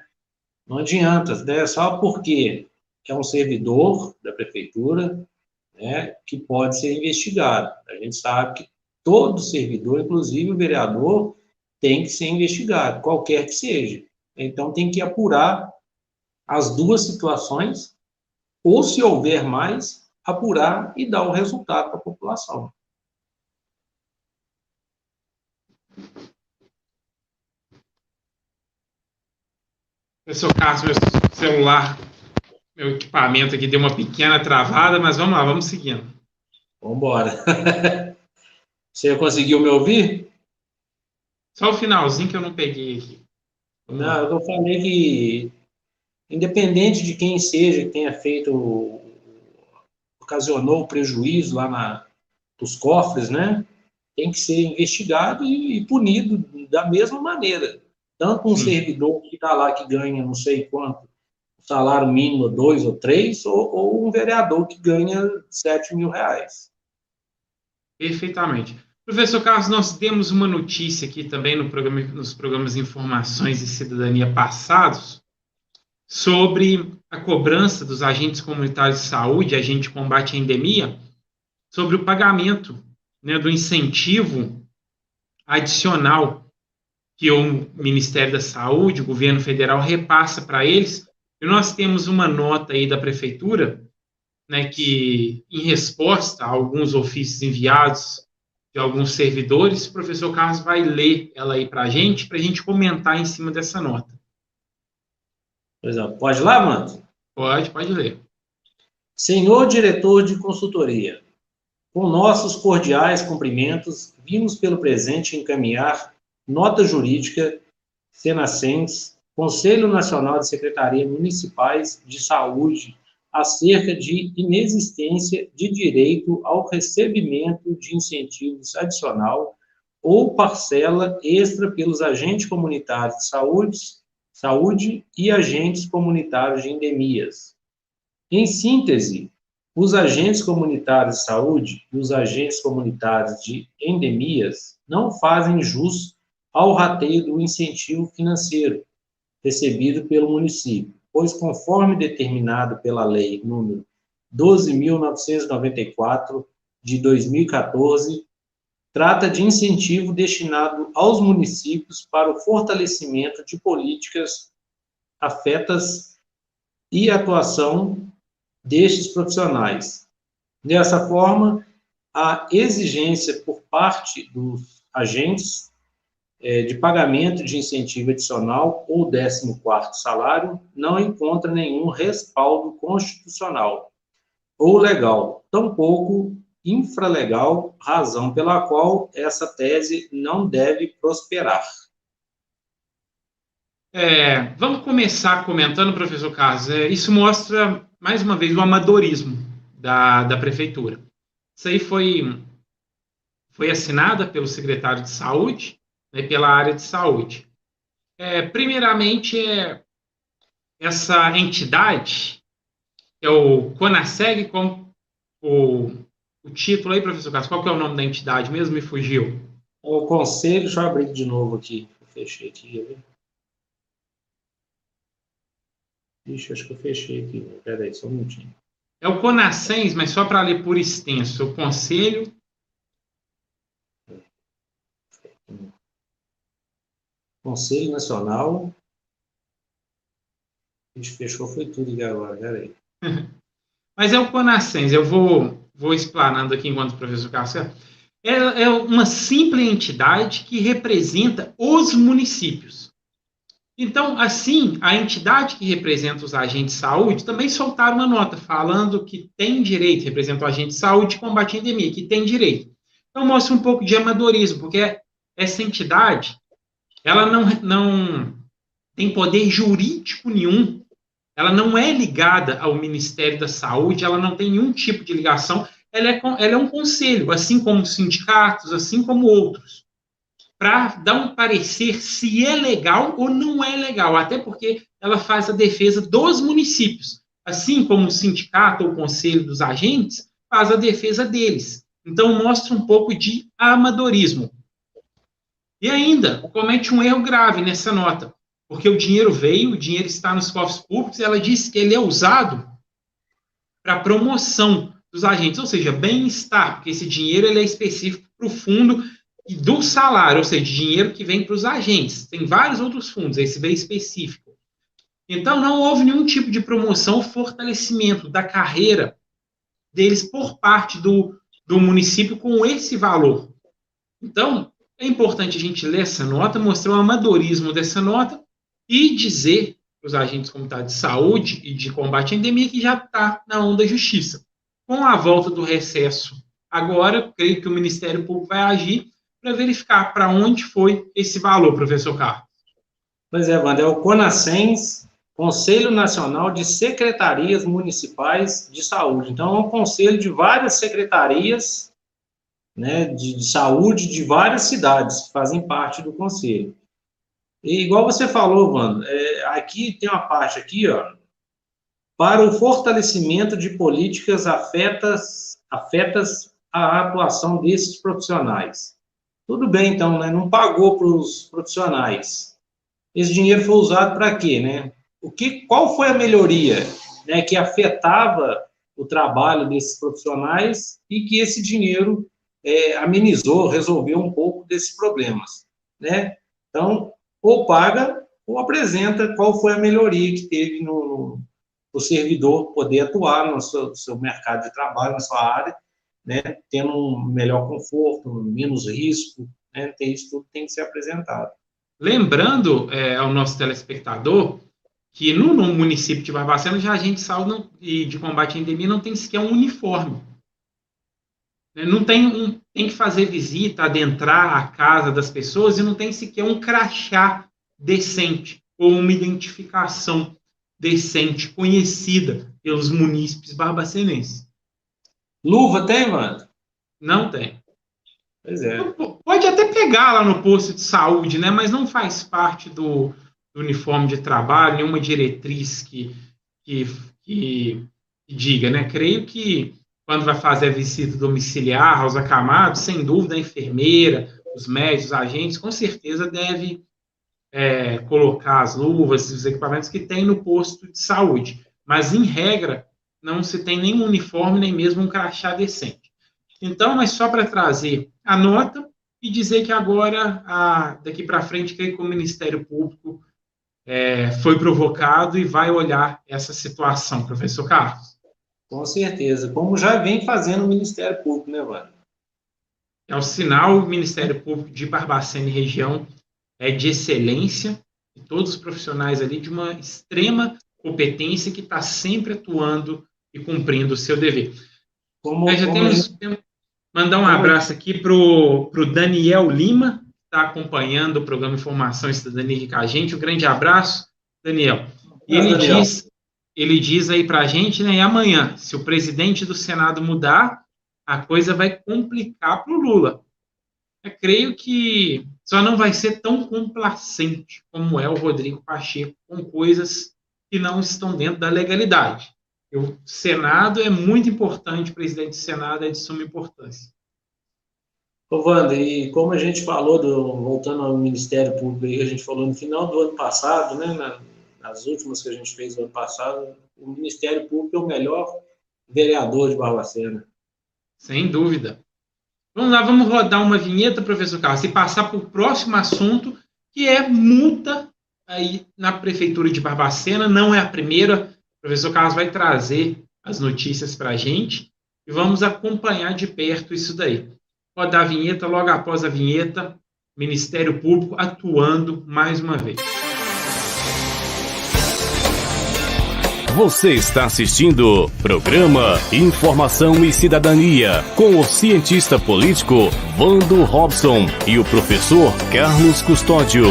Não adianta, né? Só porque é um servidor da prefeitura, né, que pode ser investigado. A gente sabe que todo servidor, inclusive o vereador, tem que ser investigado, qualquer que seja. Então, tem que apurar as duas situações, ou, se houver mais, apurar e dar o resultado para a população. Professor Carlos, meu celular, meu equipamento aqui deu uma pequena travada, mas vamos lá, vamos seguindo. Vamos embora. Você conseguiu me ouvir? Só o finalzinho que eu não peguei aqui. Não, eu falei que, independente de quem seja que tenha feito, ocasionou o prejuízo lá dos cofres, né? Tem que ser investigado e punido da mesma maneira. Tanto um servidor que está lá que ganha não sei quanto, salário mínimo 2 ou 3, ou um vereador que ganha 7 mil reais. Perfeitamente. Professor Carlos, nós temos uma notícia aqui também nos programas Informações e Cidadania passados sobre a cobrança dos agentes comunitários de saúde, agente de combate à endemia, sobre o pagamento, né, do incentivo adicional que o Ministério da Saúde, o governo federal, repassa para eles. E nós temos uma nota aí da prefeitura, né, que, em resposta a alguns ofícios enviados de alguns servidores, o professor Carlos vai ler ela aí para a gente comentar em cima dessa nota. Pois é, pode ir lá, mano? Pode ler. Senhor diretor de consultoria, com nossos cordiais cumprimentos, vimos pelo presente encaminhar nota jurídica, Senacens, Conselho Nacional de Secretarias Municipais de Saúde, acerca de inexistência de direito ao recebimento de incentivos adicional ou parcela extra pelos agentes comunitários de saúde e agentes comunitários de endemias. Em síntese, os agentes comunitários de saúde e os agentes comunitários de endemias não fazem jus ao rateio do incentivo financeiro recebido pelo município, pois, conforme determinado pela Lei nº 12.994, de 2014, trata de incentivo destinado aos municípios para o fortalecimento de políticas afetas e atuação destes profissionais. Dessa forma, a exigência por parte dos agentes de pagamento de incentivo adicional ou 14º salário não encontra nenhum respaldo constitucional ou legal, tampouco infralegal, razão pela qual essa tese não deve prosperar. Vamos começar comentando, professor Carlos. Isso mostra, mais uma vez, o amadorismo da prefeitura. Isso aí foi assinada pelo secretário de Saúde, né, pela área de saúde. Primeiramente, essa entidade, é o CONASEG, com o título aí, professor Carlos, qual que é o nome da entidade mesmo? Me fugiu. O conselho, deixa eu abrir de novo aqui. Eu fechei aqui. Ixi, acho que eu fechei aqui. Peraí, só um minutinho. É o CONASENS, mas só para ler por extenso. O Conselho... Conselho Nacional. Ixi, fechou, foi tudo aqui agora, peraí. Mas é o CONASENS, eu vou explanando aqui enquanto o professor Carlos. É uma simples entidade que representa os municípios. Então, assim, a entidade que representa os agentes de saúde também soltaram uma nota falando que tem direito, representa o agente de saúde de combate à endemia, que tem direito. Então, mostra um pouco de amadorismo, porque essa entidade, ela não tem poder jurídico nenhum, ela não é ligada ao Ministério da Saúde, ela não tem nenhum tipo de ligação, ela é um conselho, assim como sindicatos, assim como outros, para dar um parecer se é legal ou não é legal, até porque ela faz a defesa dos municípios, assim como o sindicato ou o conselho dos agentes faz a defesa deles. Então, mostra um pouco de amadorismo. E ainda, comete um erro grave nessa nota, porque o dinheiro veio, o dinheiro está nos cofres públicos, e ela disse que ele é usado para promoção dos agentes, ou seja, bem-estar, porque esse dinheiro ele é específico para o fundo do salário, ou seja, dinheiro que vem para os agentes. Tem vários outros fundos, esse bem específico. Então, não houve nenhum tipo de promoção ou fortalecimento da carreira deles por parte do município com esse valor. Então, é importante a gente ler essa nota, mostrar o amadorismo dessa nota e dizer para os agentes comunitários de saúde e de combate à endemia que já está na mão da justiça. Com a volta do recesso agora, creio que o Ministério Público vai agir para verificar para onde foi esse valor, professor Carlos. Pois é, Wander, é o CONASENS, Conselho Nacional de Secretarias Municipais de Saúde. Então, é um conselho de várias secretarias, né, de saúde de várias cidades que fazem parte do conselho. E igual você falou, Wander, aqui tem uma parte aqui, ó, para o fortalecimento de políticas afetas à atuação desses profissionais. Tudo bem, então, né, não pagou para os profissionais. Esse dinheiro foi usado para quê, né? Qual foi a melhoria, né, que afetava o trabalho desses profissionais e que esse dinheiro amenizou, resolveu um pouco desses problemas, né? Então, ou paga ou apresenta qual foi a melhoria que teve no servidor poder atuar no seu mercado de trabalho, na sua área, né, tendo um melhor conforto, menos risco, né, isso tudo tem que ser apresentado. Lembrando ao nosso telespectador que no município de Barbacena, já a gente saúde e de combate à endemia não tem sequer um uniforme. Não tem que fazer visita, adentrar a casa das pessoas e não tem sequer um crachá decente ou uma identificação decente, conhecida pelos munícipes barbacenenses. Luva tem, mano? Não tem. Pois é. Pode até pegar lá no posto de saúde, né? Mas não faz parte do uniforme de trabalho, nenhuma diretriz que diga, né? Creio que quando vai fazer a visita domiciliar aos acamados, sem dúvida a enfermeira, os médicos, os agentes, com certeza deve colocar as luvas, os equipamentos que tem no posto de saúde. Mas, em regra, não se tem nenhum uniforme, nem mesmo um crachá decente. Então, mas só para trazer a nota e dizer que agora, daqui para frente, creio que o Ministério Público foi provocado e vai olhar essa situação, professor Carlos. Com certeza, como já vem fazendo o Ministério Público, né, Wanda? É o sinal, o Ministério Público de Barbacena e região é de excelência, e todos os profissionais ali de uma extrema competência que está sempre atuando e cumprindo o seu dever. Mandar um abraço aqui para o Daniel Lima, que está acompanhando o programa Informação e Cidadania com a gente. Um grande abraço, Daniel. E ele diz aí para a gente, né, e amanhã, se o presidente do Senado mudar, a coisa vai complicar para o Lula. Eu creio que só não vai ser tão complacente como é o Rodrigo Pacheco com coisas que não estão dentro da legalidade. O Senado é muito importante, o presidente do Senado é de suma importância. Ô, Wanda, e como a gente falou, voltando ao Ministério Público, aí, a gente falou no final do ano passado, né, nas últimas que a gente fez no ano passado, o Ministério Público é o melhor vereador de Barbacena. Sem dúvida. Vamos lá, vamos rodar uma vinheta, professor Carlos, e passar para o próximo assunto, que é multa aí na Prefeitura de Barbacena. Não é a primeira. O professor Carlos vai trazer as notícias para a gente e vamos acompanhar de perto isso daí. Rodar a vinheta, logo após a vinheta, Ministério Público atuando mais uma vez. Você está assistindo programa Informação e Cidadania com o cientista político Wando Robson e o professor Carlos Custódio.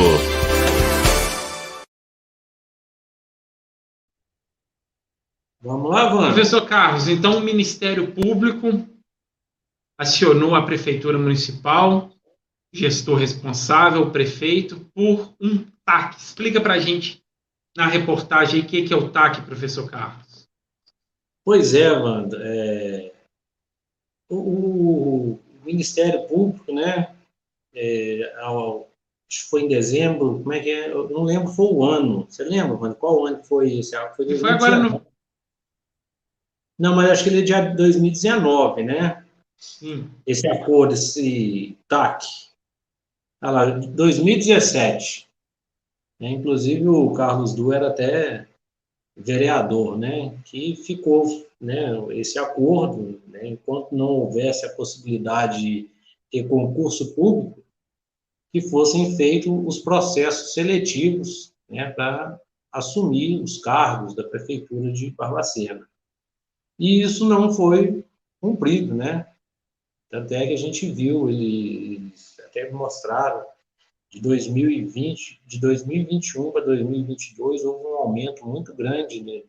Vamos lá, Wando. Professor Carlos, então o Ministério Público acionou a Prefeitura Municipal, gestor responsável, o prefeito, por um TAC. Explica para a gente na reportagem o que é o TAC, professor Carlos. Pois é, Wanda. O Ministério Público, né, acho que foi em dezembro, como é que é? Eu não lembro, foi o ano. Você lembra, Wanda? Qual ano foi esse? Foi agora Não, mas acho que ele é de 2019, né? Sim. Esse acordo, esse TAC. Olha lá, 2017. Né? Inclusive, o Carlos Du era até vereador, né? Que ficou, né, esse acordo, né, enquanto não houvesse a possibilidade de ter concurso público, que fossem feitos os processos seletivos, né, para assumir os cargos da prefeitura de Barbacena. E isso não foi cumprido, né? Tanto é que a gente viu, eles até mostraram, de 2020, de 2021 para 2022, houve um aumento muito grande, né,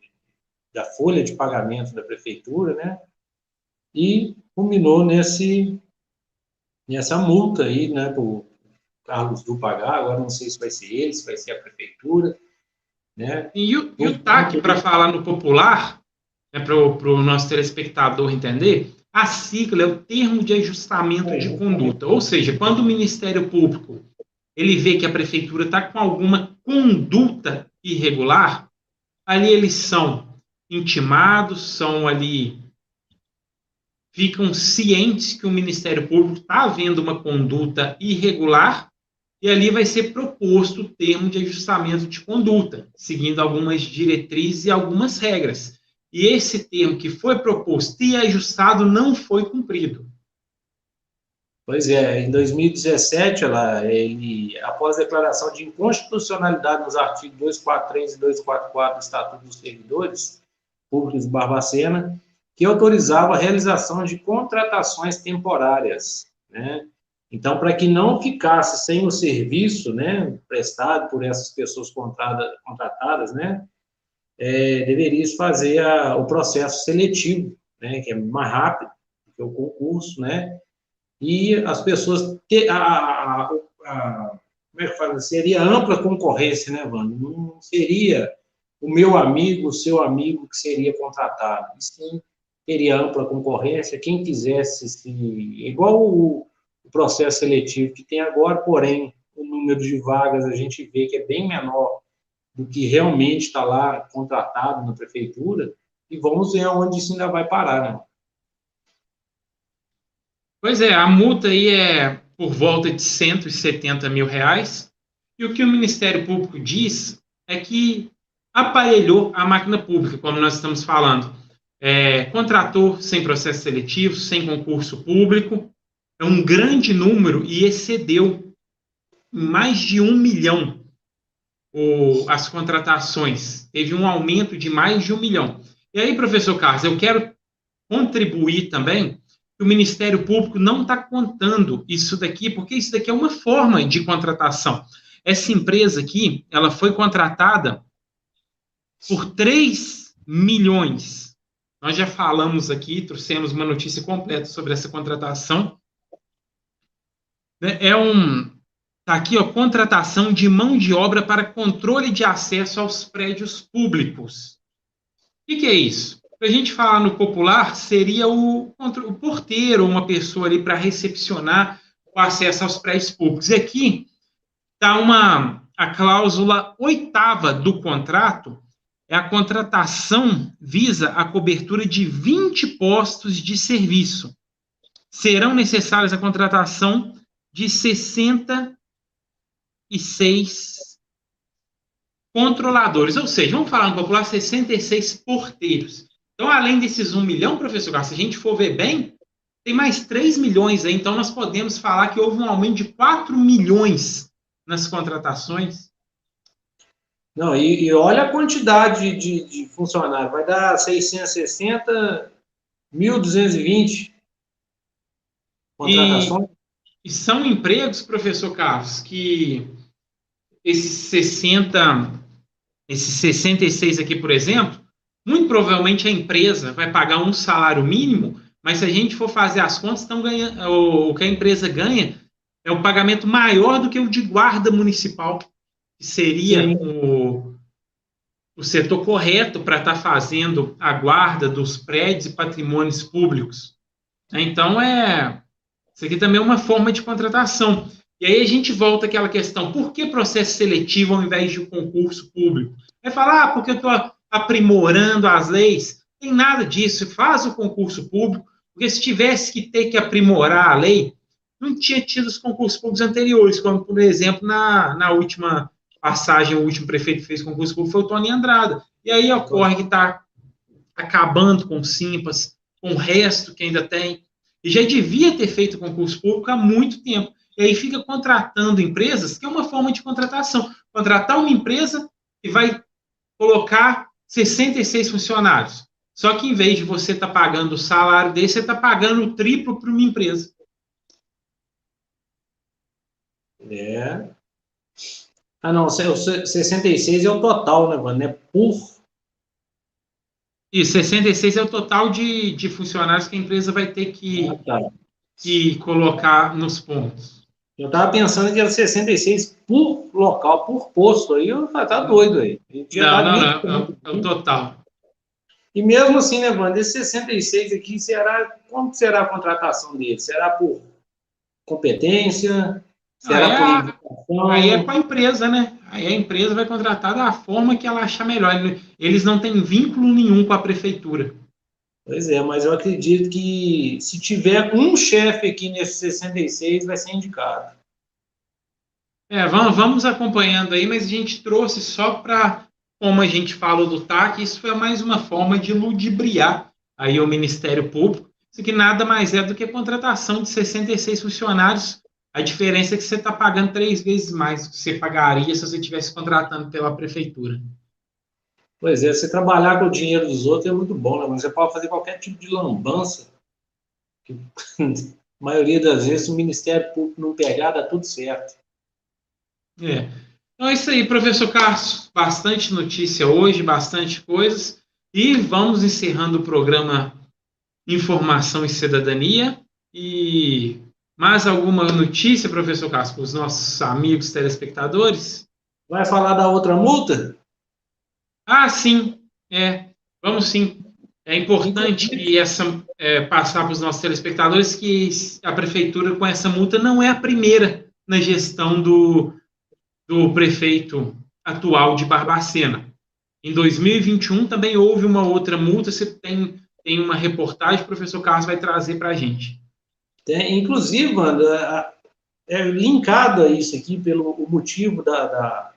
da folha de pagamento da prefeitura, né? E culminou nessa multa aí, né, para o Carlos Du pagar. Agora não sei se vai ser ele, se vai ser a prefeitura, né? E o TAC, para falar no popular, né, para o nosso telespectador entender, a sigla é o termo de ajustamento de conduta. Ou seja, quando o Ministério Público ele vê que a prefeitura está com alguma conduta irregular, ali eles são intimados, são ali, ficam cientes que o Ministério Público está havendo uma conduta irregular e ali vai ser proposto o termo de ajustamento de conduta, seguindo algumas diretrizes e algumas regras. E esse termo que foi proposto e ajustado não foi cumprido. Pois é, em 2017, ele, após a declaração de inconstitucionalidade nos artigos 243 e 244 do Estatuto dos Servidores Públicos de Barbacena, que autorizava a realização de contratações temporárias, né? Então, para que não ficasse sem o serviço, né, prestado por essas pessoas contratadas, né, deveria fazer o processo seletivo, né, que é mais rápido que o concurso, né, e as pessoas como é que fala? Seria ampla concorrência, né, Wanda? Não seria o meu amigo, o seu amigo que seria contratado. Sim, teria ampla concorrência, quem quisesse, igual o processo seletivo que tem agora, porém, o número de vagas a gente vê que é bem menor do que realmente está lá contratado na prefeitura, e vamos ver aonde isso ainda vai parar, né? Pois é, a multa aí é por volta de R$ 170 mil, e o que o Ministério Público diz é que aparelhou a máquina pública, como nós estamos falando. Contratou sem processo seletivo, sem concurso público, é um grande número e excedeu em mais de 1 milhão as contratações. Teve um aumento de mais de 1 milhão. E aí, professor Carlos, eu quero contribuir também que o Ministério Público não está contando isso daqui, porque isso daqui é uma forma de contratação. Essa empresa aqui, ela foi contratada por 3 milhões. Nós já falamos aqui, trouxemos uma notícia completa sobre essa contratação. Está aqui, ó, contratação de mão de obra para controle de acesso aos prédios públicos. O que é isso? Para a gente falar no popular, seria o porteiro, uma pessoa ali para recepcionar o acesso aos prédios públicos. E aqui está a cláusula 8ª do contrato, é a contratação visa a cobertura de 20 postos de serviço. Serão necessárias a contratação de 66 controladores, ou seja, vamos falar no popular, 66 porteiros. Então, além desses 1 milhão, professor Carlos, se a gente for ver bem, tem mais 3 milhões aí, então nós podemos falar que houve um aumento de 4 milhões nas contratações. Não, e olha a quantidade de funcionários, vai dar 660, 1.220 contratações. E são empregos, professor Carlos, que esses 66 aqui, por exemplo, muito provavelmente a empresa vai pagar um salário mínimo, mas se a gente for fazer as contas, estão ganhando, o que a empresa ganha é um pagamento maior do que o de guarda municipal, que seria o setor correto para estar fazendo a guarda dos prédios e patrimônios públicos. Então, isso aqui também é uma forma de contratação. E aí a gente volta àquela questão, por que processo seletivo ao invés de um concurso público? Vai falar, porque eu estou aprimorando as leis. tem nada disso, faz o concurso público, porque se tivesse que ter que aprimorar a lei, não tinha tido os concursos públicos anteriores, como, por exemplo, na última passagem, o último prefeito que fez concurso público foi o Tony Andrada. E aí ocorre que está acabando com o Simpas, com o resto que ainda tem, e já devia ter feito concurso público há muito tempo. E aí fica contratando empresas, que é uma forma de contratação. Contratar uma empresa que vai colocar 66 funcionários. Só que em vez de você estar pagando o salário dele, você está pagando o triplo para uma empresa. Ah, não, o 66 é o total, né, mano? É por... E 66 é o total de funcionários que a empresa vai ter que colocar nos pontos. Eu estava pensando que era 66 por local, por posto. Aí eu falei, tá doido aí. Não, é o total. E mesmo assim, né, Wanda, esse 66 aqui, como será a contratação dele? Será por competência? Será por indicação? Aí é com a empresa, né? Aí a empresa vai contratar da forma que ela achar melhor. Eles não têm vínculo nenhum com a prefeitura. Pois é, mas eu acredito que se tiver um chefe aqui nesse 66, vai ser indicado. Vamos acompanhando aí, mas a gente trouxe só para, como a gente falou do TAC, isso foi mais uma forma de ludibriar aí o Ministério Público. Isso aqui nada mais é do que a contratação de 66 funcionários. A diferença é que você está pagando 3 vezes mais do que você pagaria se você estivesse contratando pela prefeitura. Pois é, você trabalhar com o dinheiro dos outros é muito bom, né? Você pode fazer qualquer tipo de lambança. Que, a maioria das vezes, o Ministério Público não pegar, dá tudo certo. Então é isso aí, professor Carlos. Bastante notícia hoje, bastante coisas. E vamos encerrando o programa Informação e Cidadania. E mais alguma notícia, professor Carlos, para os nossos amigos telespectadores? Vai falar da outra multa? Ah, sim. Vamos sim. É importante que passar para os nossos telespectadores que a prefeitura com essa multa não é a primeira na gestão do prefeito atual de Barbacena. Em 2021 também houve uma outra multa. Você tem uma reportagem, o professor Carlos vai trazer para a gente. Inclusive, Wanda, linkado a isso aqui pelo motivo da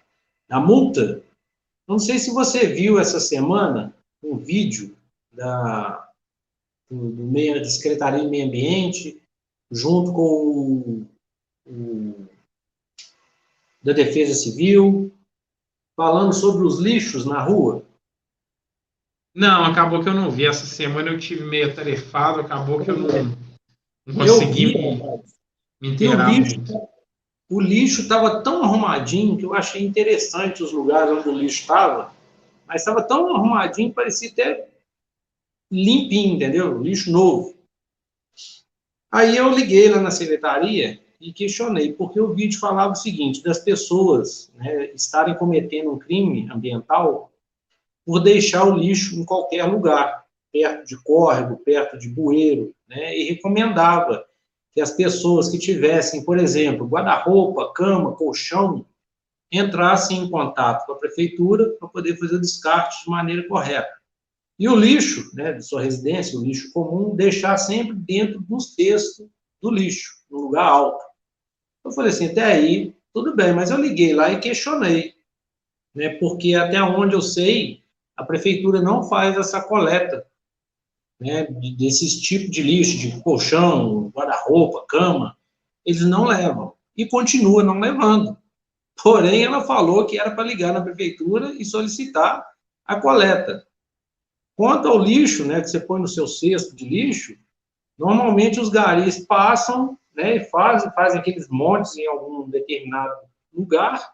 multa. Não sei se você viu essa semana um vídeo da Secretaria de Meio Ambiente, junto com da Defesa Civil, falando sobre os lixos na rua. Não, acabou que eu não vi. Essa semana eu tive meio atarefado, acabou que eu não consegui me inteirar. O lixo estava tão arrumadinho que eu achei interessante os lugares onde o lixo estava, mas estava tão arrumadinho que parecia até limpinho, entendeu? Lixo novo. Aí eu liguei lá na secretaria e questionei, porque o vídeo falava o seguinte, das pessoas, né, estarem cometendo um crime ambiental por deixar o lixo em qualquer lugar, perto de córrego, perto de bueiro, né, e recomendava que as pessoas que tivessem, por exemplo, guarda-roupa, cama, colchão, entrassem em contato com a prefeitura para poder fazer o descarte de maneira correta. E o lixo, né, de sua residência, o lixo comum, deixar sempre dentro do cesto do lixo, no lugar alto. Eu falei assim, até aí, tudo bem, mas eu liguei lá e questionei, né, porque até onde eu sei, a prefeitura não faz essa coleta, né, desses tipos de lixo, de colchão, guarda-roupa, cama, eles não levam. E continua não levando. Porém, ela falou que era para ligar na prefeitura e solicitar a coleta. Quanto ao lixo, né, que você põe no seu cesto de lixo, normalmente os garis passam, né, e fazem aqueles montes em algum determinado lugar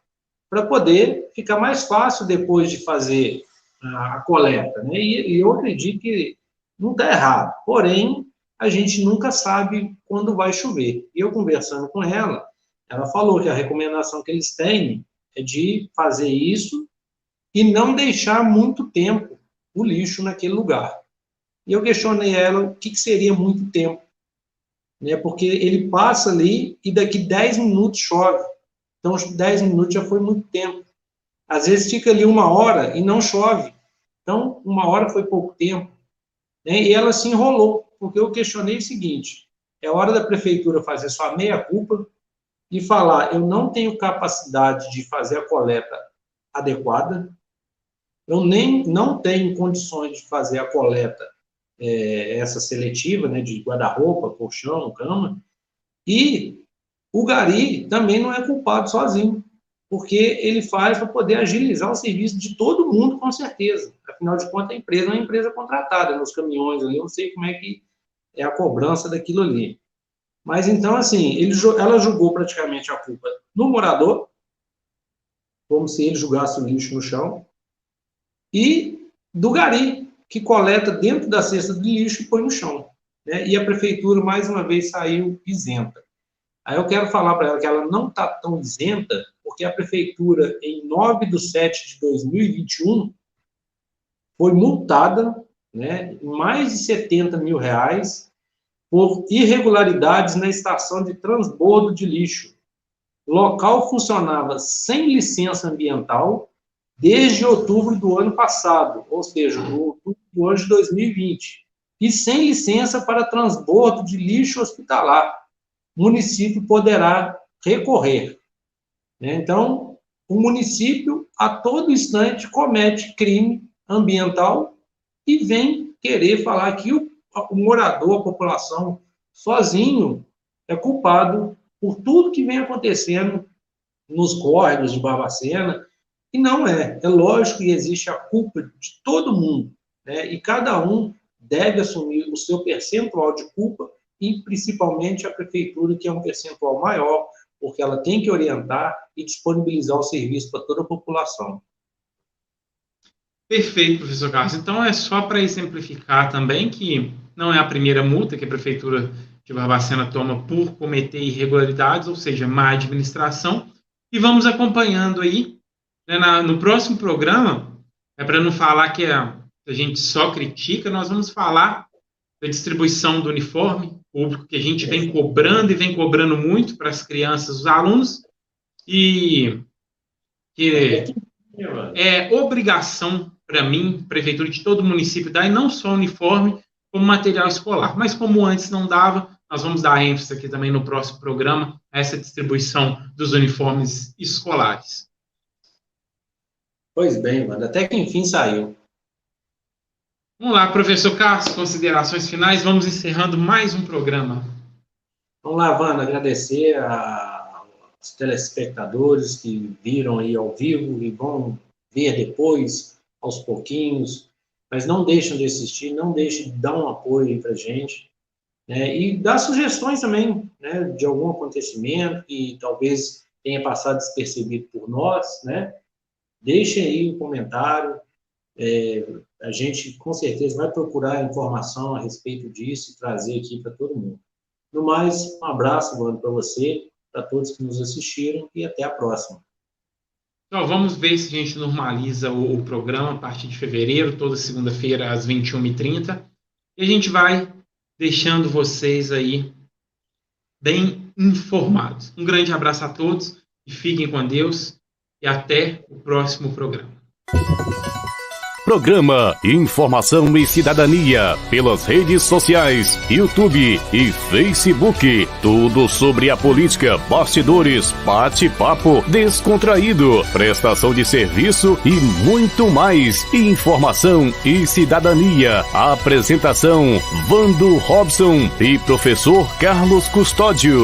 para poder ficar mais fácil depois de fazer a coleta, né? E eu acredito que não está errado. Porém, a gente nunca sabe quando vai chover. E eu conversando com ela, ela falou que a recomendação que eles têm é de fazer isso e não deixar muito tempo o lixo naquele lugar. E eu questionei ela o que seria muito tempo, né? Porque ele passa ali e daqui 10 minutos chove. Então, 10 minutos já foi muito tempo. Às vezes fica ali 1 hora e não chove. Então, 1 hora foi pouco tempo. né? E ela se enrolou, porque eu questionei o seguinte: é hora da prefeitura fazer sua meia-culpa e falar, eu não tenho capacidade de fazer a coleta adequada, eu não tenho condições de fazer a coleta essa seletiva, né, de guarda-roupa, colchão, cama, e o gari também não é culpado sozinho, porque ele faz para poder agilizar o serviço de todo mundo, com certeza. Afinal de contas, a empresa é uma empresa contratada, nos caminhões ali, eu não sei como é que é a cobrança daquilo ali. Mas, então, assim, ela jogou praticamente a culpa no morador, como se ele jogasse o lixo no chão, e do gari, que coleta dentro da cesta de lixo e põe no chão, né? E a prefeitura, mais uma vez, saiu isenta. Aí eu quero falar para ela que ela não está tão isenta, porque a prefeitura, em 9/7/2021, foi multada, né, em mais de R$70 mil por irregularidades na estação de transbordo de lixo. O local funcionava sem licença ambiental desde outubro do ano passado, ou seja, outubro do ano de 2020, e sem licença para transbordo de lixo hospitalar. O município poderá recorrer, né? Então, o município, a todo instante, comete crime ambiental e vem querer falar que o morador, a população, sozinho, é culpado por tudo que vem acontecendo nos córregos de Barbacena, e não é. É lógico que existe a culpa de todo mundo, né? E cada um deve assumir o seu percentual de culpa, e principalmente a prefeitura, que é um percentual maior, porque ela tem que orientar e disponibilizar o serviço para toda a população. Perfeito, professor Carlos. Então, é só para exemplificar também que não é a primeira multa que a prefeitura de Barbacena toma por cometer irregularidades, ou seja, má administração, e vamos acompanhando aí, né, no próximo programa, para não falar que a gente só critica, nós vamos falar da distribuição do uniforme público, que a gente vem cobrando e vem cobrando muito para as crianças, os alunos, e que é obrigação para mim, prefeitura de todo município, dar, e não só uniforme, como material escolar. Mas como antes não dava, nós vamos dar ênfase aqui também no próximo programa, a essa distribuição dos uniformes escolares. Pois bem, Wanda, até que enfim saiu. Vamos lá, professor Carlos, considerações finais, vamos encerrando mais um programa. Vamos lá, Wanda, agradecer aos telespectadores que viram aí ao vivo e vão ver depois, aos pouquinhos, mas não deixem de assistir, não deixem de dar um apoio aí pra gente, né? E dar sugestões também, né, de algum acontecimento que talvez tenha passado despercebido por nós, né? Deixem aí um comentário, a gente com certeza vai procurar informação a respeito disso e trazer aqui para todo mundo. No mais, um abraço, Bruno, para você, para todos que nos assistiram e até a próxima. Então, vamos ver se a gente normaliza o programa a partir de fevereiro, toda segunda-feira às 21h30, e a gente vai deixando vocês aí bem informados. Um grande abraço a todos e fiquem com Deus e até o próximo programa. Programa Informação e Cidadania pelas redes sociais, YouTube e Facebook. Tudo sobre a política, bastidores, bate-papo descontraído, prestação de serviço e muito mais. Informação e Cidadania. Apresentação: Vando Robson e professor Carlos Custódio.